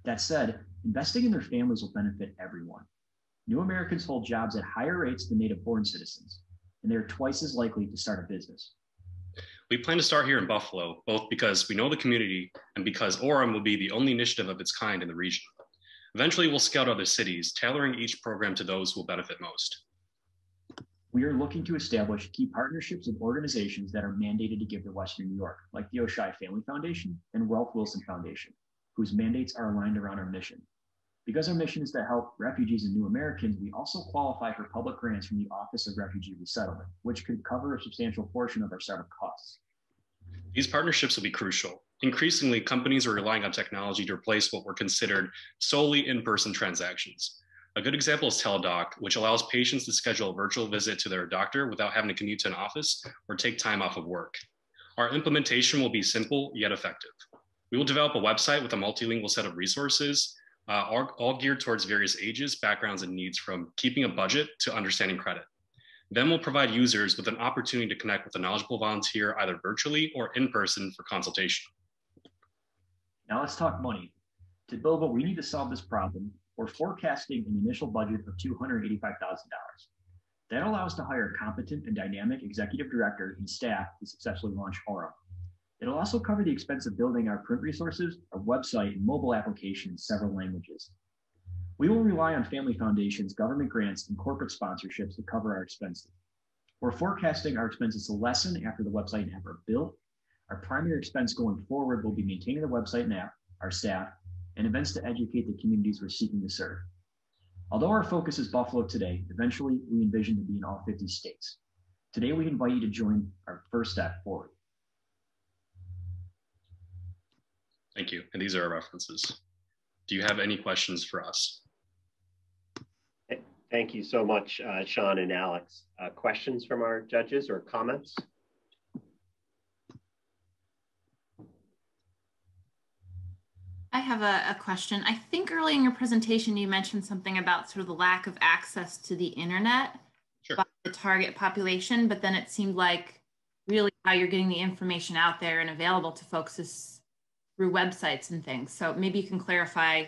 Speaker 3: That said, investing in their families will benefit everyone. New Americans hold jobs at higher rates than native-born citizens, and they are twice as likely to start a business.
Speaker 2: We plan to start here in Buffalo, both because we know the community and because Aurum will be the only initiative of its kind in the region. Eventually, we'll scout other cities, tailoring each program to those who will benefit most.
Speaker 3: We are looking to establish key partnerships with organizations that are mandated to give to Western New York, like the Oshai Family Foundation and Ralph Wilson Foundation, whose mandates are aligned around our mission. Because our mission is to help refugees and new Americans, we also qualify for public grants from the Office of Refugee Resettlement, which could cover a substantial portion of our startup costs.
Speaker 2: These partnerships will be crucial. Increasingly, companies are relying on technology to replace what were considered solely in-person transactions. A good example is Teladoc, which allows patients to schedule a virtual visit to their doctor without having to commute to an office or take time off of work. Our implementation will be simple yet effective. We will develop a website with a multilingual set of resources, all geared towards various ages, backgrounds, and needs, from keeping a budget to understanding credit. Then we'll provide users with an opportunity to connect with a knowledgeable volunteer either virtually or in person for consultation.
Speaker 3: Now let's talk money. To build what we need to solve this problem, we're forecasting an initial budget of $285,000. That allows us to hire a competent and dynamic executive director and staff to successfully launch Aurum. It'll also cover the expense of building our print resources, our website, and mobile application in several languages. We will rely on family foundations, government grants, and corporate sponsorships to cover our expenses. We're forecasting our expenses to lessen after the website and app are built. Our primary expense going forward will be maintaining the website and app, our staff, and events to educate the communities we're seeking to serve. Although our focus is Buffalo today, eventually we envision to be in all 50 states. Today, we invite you to join our first step forward.
Speaker 2: Thank you. And these are our references. Do you have any questions for us?
Speaker 1: Thank you so much, Sean and Alex. Questions from our judges or comments?
Speaker 7: I have a question. I think early in your presentation, you mentioned something about sort of the lack of access to the internet by the target population, but then it seemed like really how you're getting the information out there and available to folks is through websites and things. So maybe you can clarify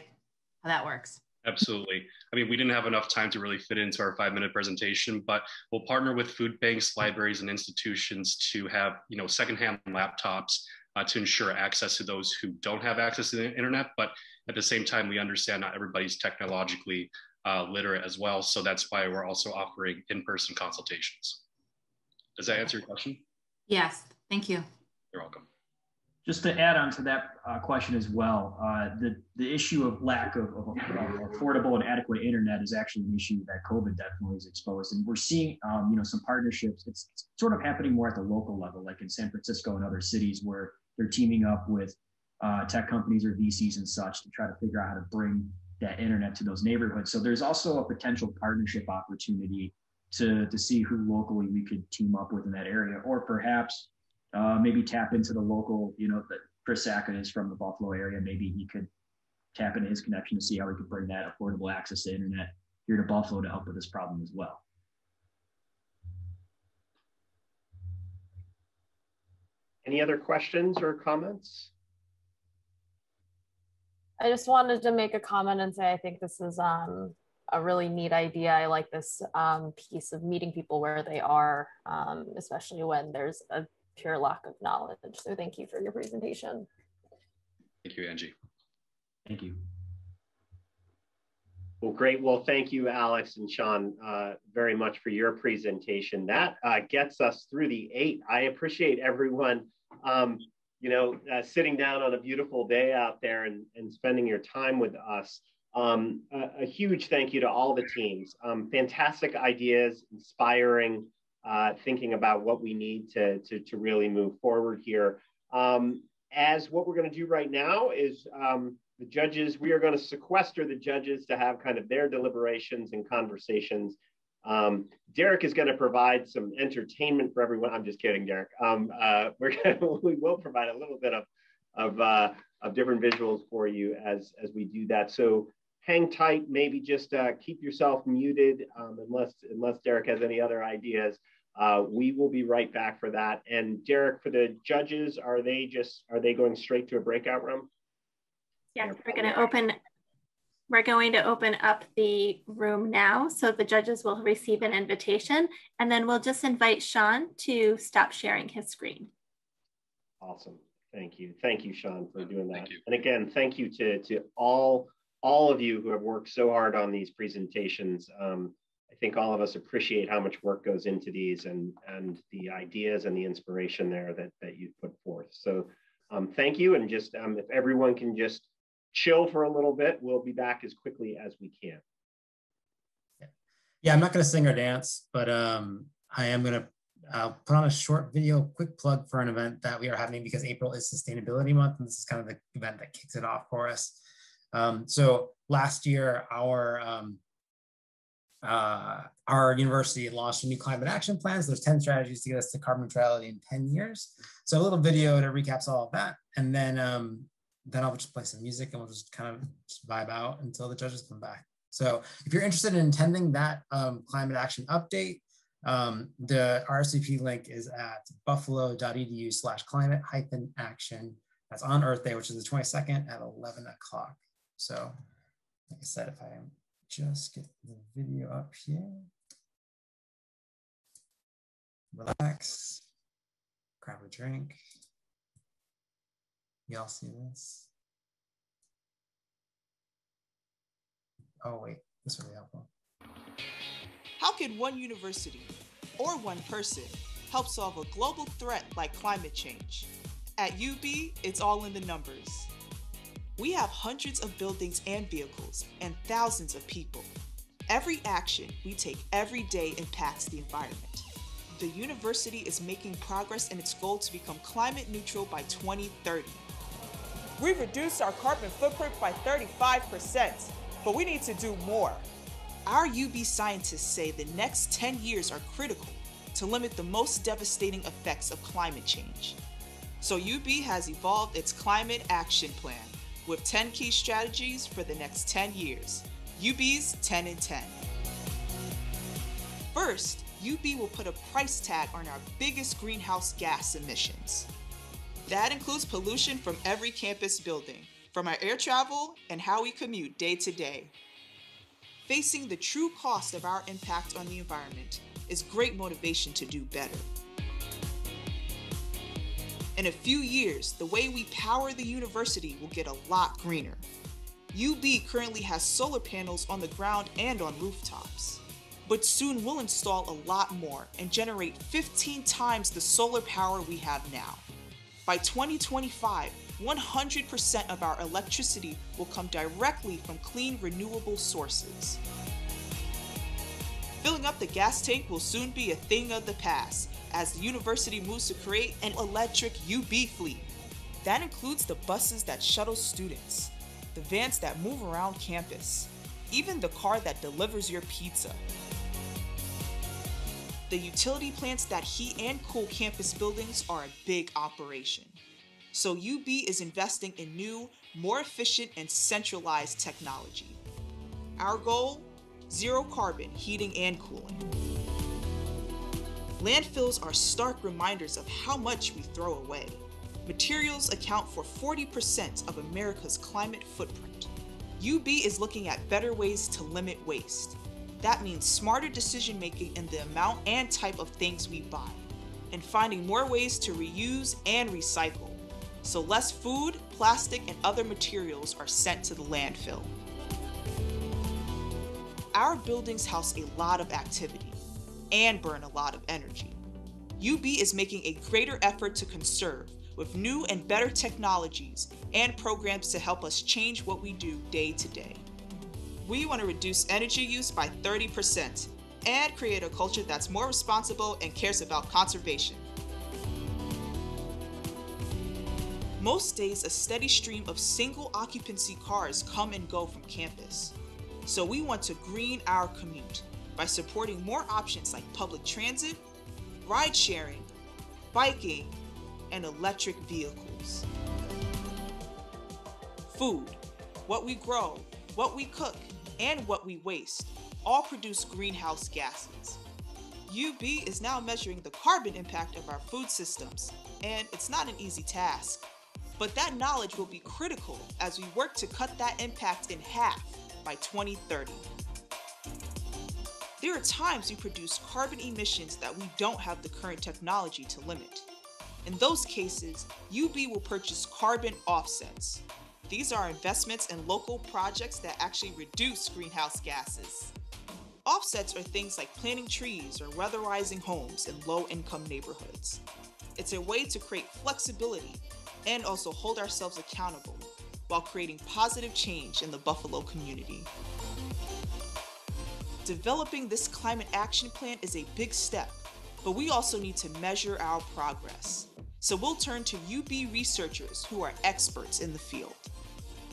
Speaker 7: how that works.
Speaker 2: Absolutely. I mean, we didn't have enough time to really fit into our 5-minute presentation, but we'll partner with food banks, libraries, and institutions to have, secondhand laptops to ensure access to those who don't have access to the internet. But at the same time, we understand not everybody's technologically literate as well. So that's why we're also offering in-person consultations. Does that answer your question?
Speaker 7: Yes, thank you.
Speaker 2: You're welcome.
Speaker 3: Just to add on to that question as well, the issue of lack of affordable and adequate internet is actually an issue that COVID definitely has exposed. And we're seeing, some partnerships. It's sort of happening more at the local level, like in San Francisco and other cities where they're teaming up with tech companies or VCs and such to try to figure out how to bring that internet to those neighborhoods. So there's also a potential partnership opportunity to see who locally we could team up with in that area, or perhaps maybe tap into the local, that Chris Sacca is from the Buffalo area. Maybe he could tap into his connection to see how we could bring that affordable access to internet here to Buffalo to help with this problem as well.
Speaker 1: Any other questions or comments?
Speaker 6: I just wanted to make a comment and say I think this is a really neat idea. I like this piece of meeting people where they are, especially when there's a pure lack of knowledge. So thank you for your presentation.
Speaker 2: Thank you, Angie.
Speaker 3: Thank you.
Speaker 1: Well, great. Well, thank you, Alex and Sean, very much for your presentation. That gets us through the 8. I appreciate everyone, sitting down on a beautiful day out there and spending your time with us. A huge thank you to all the teams. Fantastic ideas, inspiring, thinking about what we need to really move forward here. As what we're going to do right now is the judges, we are going to sequester the judges to have kind of their deliberations and conversations. Derek is going to provide some entertainment for everyone. I'm just kidding, Derek. We will provide a little bit of different visuals for you as we do that. So hang tight, maybe just keep yourself muted unless Derek has any other ideas. We will be right back for that. And Derek, for the judges, are they going straight to a breakout room?
Speaker 11: Yeah, we're going to open up the room now. So the judges will receive an invitation, and then we'll just invite Sean to stop sharing his screen.
Speaker 1: Awesome. Thank you. Thank you, Sean, for doing that. And again, thank you to all of you who have worked so hard on these presentations. I think all of us appreciate how much work goes into these and the ideas and the inspiration there that you've put forth. So thank you. And just if everyone can just chill for a little bit, we'll be back as quickly as we can.
Speaker 4: Yeah, I'm not going to sing or dance, but I am going to put on a short video, quick plug for an event that we are having because April is Sustainability Month, and this is kind of the event that kicks it off for us. So last year, our university launched a new climate action plan. So there's 10 strategies to get us to carbon neutrality in 10 years. So a little video that recaps all of that, and then I'll just play some music and we'll just kind of just vibe out until the judges come back. So if you're interested in attending that climate action update, the RSVP link is at buffalo.edu/climate-action. That's on Earth Day, which is the 22nd at 11 o'clock. So like I said, if I just get the video up here, relax, grab a drink. Y'all see this? Oh wait, this will be helpful.
Speaker 9: How can one university or one person help solve a global threat like climate change? At UB, it's all in the numbers. We have hundreds of buildings and vehicles and thousands of people. Every action we take every day impacts the environment. The university is making progress in its goal to become climate neutral by 2030. We've reduced our carbon footprint by 35%, but we need to do more. Our UB scientists say the next 10 years are critical to limit the most devastating effects of climate change. So UB has evolved its climate action plan with 10 key strategies for the next 10 years. UB's 10 in 10. First, UB will put a price tag on our biggest greenhouse gas emissions. That includes pollution from every campus building, from our air travel and how we commute day to day. Facing the true cost of our impact on the environment is great motivation to do better. In a few years, the way we power the university will get a lot greener. UB currently has solar panels on the ground and on rooftops, but soon we'll install a lot more and generate 15 times the solar power we have now. By 2025, 100% of our electricity will come directly from clean, renewable sources. Filling up the gas tank will soon be a thing of the past as the university moves to create an electric UB fleet. That includes the buses that shuttle students, the vans that move around campus, even the car that delivers your pizza. The utility plants that heat and cool campus buildings are a big operation. So UB is investing in new, more efficient and centralized technology. Our goal? Zero carbon heating and cooling. Landfills are stark reminders of how much we throw away. Materials account for 40% of America's climate footprint. UB is looking at better ways to limit waste. That means smarter decision making in the amount and type of things we buy, and finding more ways to reuse and recycle. So less food, plastic, and other materials are sent to the landfill. Our buildings house a lot of activity and burn a lot of energy. UB is making a greater effort to conserve with new and better technologies and programs to help us change what we do day to day. We want to reduce energy use by 30% and create a culture that's more responsible and cares about conservation. Most days, a steady stream of single occupancy cars come and go from campus. So we want to green our commute by supporting more options like public transit, ride sharing, biking, and electric vehicles. Food, what we grow, what we cook, and what we waste all produce greenhouse gases. UB is now measuring the carbon impact of our food systems, and it's not an easy task. But that knowledge will be critical as we work to cut that impact in half by 2030. There are times we produce carbon emissions that we don't have the current technology to limit. In those cases, UB will purchase carbon offsets. These are investments in local projects that actually reduce greenhouse gases. Offsets are things like planting trees or weatherizing homes in low-income neighborhoods. It's a way to create flexibility and also hold ourselves accountable while creating positive change in the Buffalo community. Developing this climate action plan is a big step, but we also need to measure our progress. So we'll turn to UB researchers who are experts in the field.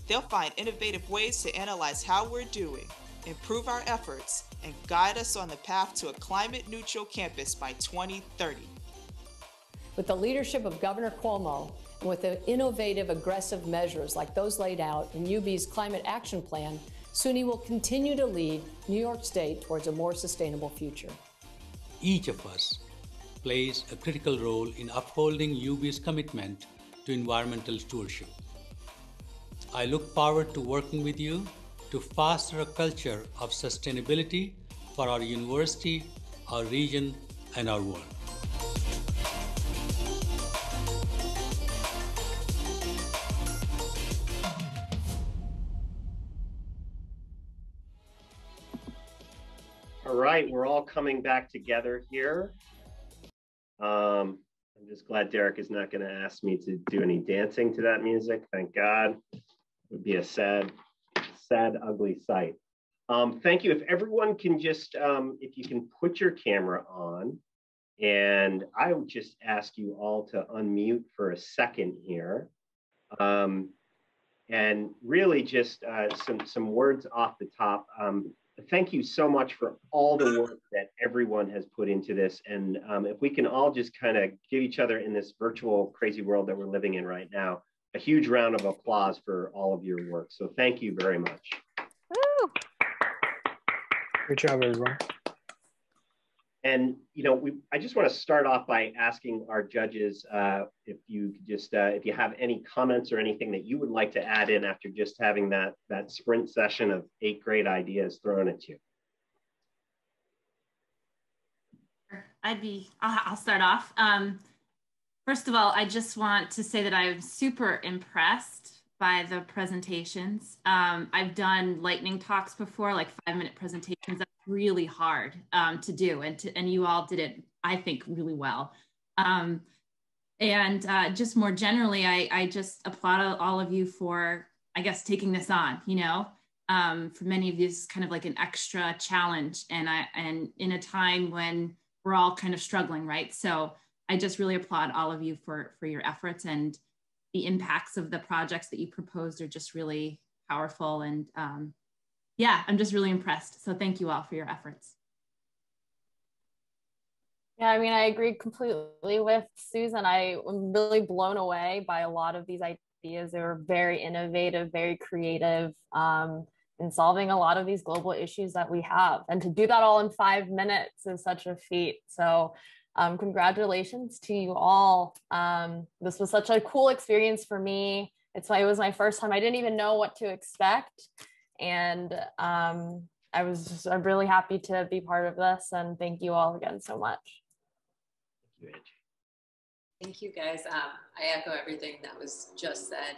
Speaker 9: They'll find innovative ways to analyze how we're doing, improve our efforts, and guide us on the path to a climate-neutral campus by 2030.
Speaker 8: With the leadership of Governor Cuomo, and with the innovative, aggressive measures like those laid out in UB's Climate Action Plan, SUNY will continue to lead New York State towards a more sustainable future.
Speaker 12: Each of us plays a critical role in upholding UB's commitment to environmental stewardship. I look forward to working with you to foster a culture of sustainability for our university, our region, and our world.
Speaker 1: All right, we're all coming back together here. I'm just glad Derek is not going to ask me to do any dancing to that music. Thank God. It would be a sad, ugly sight. Thank you. If everyone can just, if you can put your camera on, and I would just ask you all to unmute for a second here. And really just some words off the top. Thank you so much for all the work that everyone has put into this. And if we can all just kind of give each other in this virtual crazy world that we're living in right now, a huge round of applause for all of your work. So thank you very much.
Speaker 6: Woo.
Speaker 23: Good job, everyone.
Speaker 1: And you know, I just want to start off by asking our judges if you could just if you have any comments or anything that you would like to add in after just having that sprint session of 8 great ideas thrown at you.
Speaker 7: I'll start off. First of all, I just want to say that I'm super impressed by the presentations. I've done lightning talks before, like 5-minute presentations. That's really hard to do, and you all did it, I think, really well. Just more generally, I just applaud all of you for, I guess, taking this on. You know, for many of you, it's kind of like an extra challenge, and in a time when we're all kind of struggling, right? So I just really applaud all of you for your efforts, and the impacts of the projects that you proposed are just really powerful. And yeah, I'm just really impressed. So thank you all for your efforts.
Speaker 6: Yeah, I mean, I agree completely with Susan. I'm really blown away by a lot of these ideas. They were very innovative, very creative in solving a lot of these global issues that we have. And to do that all in 5 minutes is such a feat. So congratulations to you all. This was such a cool experience for me. It was my first time. I didn't even know what to expect. And I'm really happy to be part of this. And thank you all again so much.
Speaker 1: Thank you, Angie.
Speaker 5: Thank you, guys. I echo everything that was just said.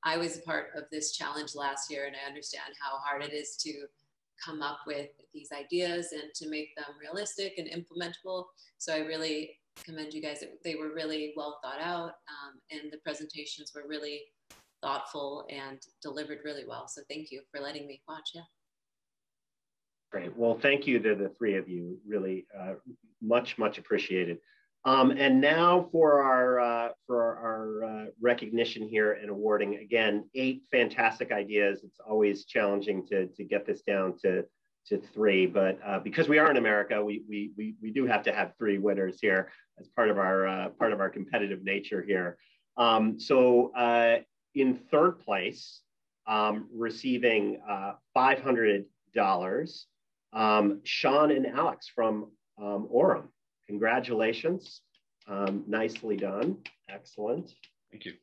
Speaker 5: I was a part of this challenge last year, and I understand how hard it is to come up with these ideas and to make them realistic and implementable. So I really commend you guys. They were really well thought out, and the presentations were really thoughtful and delivered really well. So thank you for letting me watch. Yeah.
Speaker 1: Great. Well, thank you to the 3 of you. Really much appreciated. And now for our recognition here and awarding, again, 8 fantastic ideas. It's always challenging to get this down to 3, but because we are in America, we do have to have 3 winners here as part of our competitive nature here. So in 3rd place, receiving $500, Sean and Alex from Aurum. Congratulations. Nicely done. Excellent.
Speaker 2: Thank you.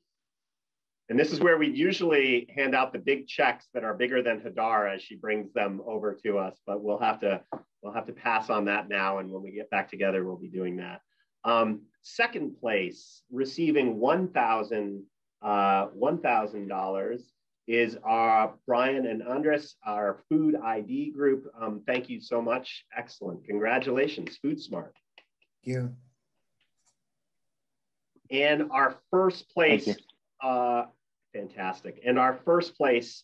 Speaker 1: And this is where we usually hand out the big checks that are bigger than Hadar as she brings them over to us, but we'll have to pass on that now, and when we get back together, we'll be doing that. 2nd place, receiving $1,000 is Brian and Andres, our food ID group. Thank you so much. Excellent. Congratulations, Food Smart.
Speaker 21: Thank you.
Speaker 1: And our first place, fantastic. And our first place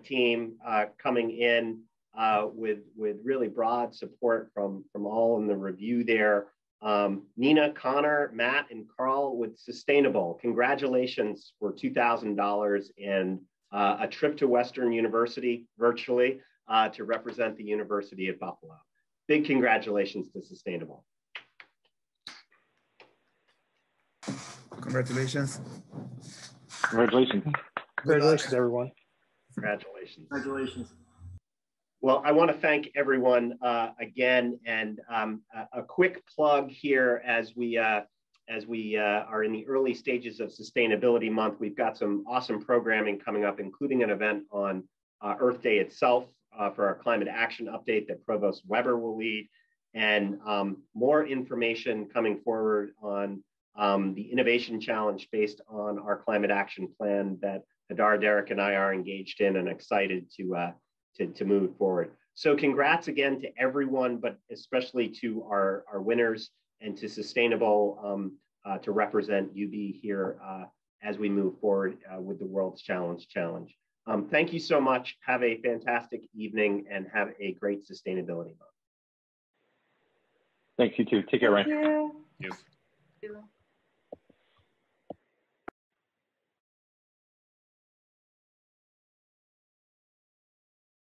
Speaker 1: team coming in with really broad support from all in the review there. Nina, Connor, Matt, and Carl with SustainaBULL. Congratulations for $2,000 and a trip to Western University virtually to represent the University at Buffalo. Big congratulations to SustainaBULL.
Speaker 21: Congratulations.
Speaker 22: Congratulations.
Speaker 23: Congratulations, everyone.
Speaker 1: Congratulations.
Speaker 3: Congratulations.
Speaker 1: Well, I want to thank everyone again, and a quick plug here as we are in the early stages of Sustainability Month. We've got some awesome programming coming up, including an event on Earth Day itself for our climate action update that Provost Weber will lead, and more information coming forward on the innovation challenge based on our climate action plan that Hadar, Derek, and I are engaged in and excited to move forward. So congrats again to everyone, but especially to our winners and to SustainaBULL to represent UB here as we move forward with the World's Challenge Challenge. Thank you so much. Have a fantastic evening and have a great Sustainability Month.
Speaker 22: Thanks, you too. Take care, Ryan.
Speaker 14: Thank you.
Speaker 2: Thank you.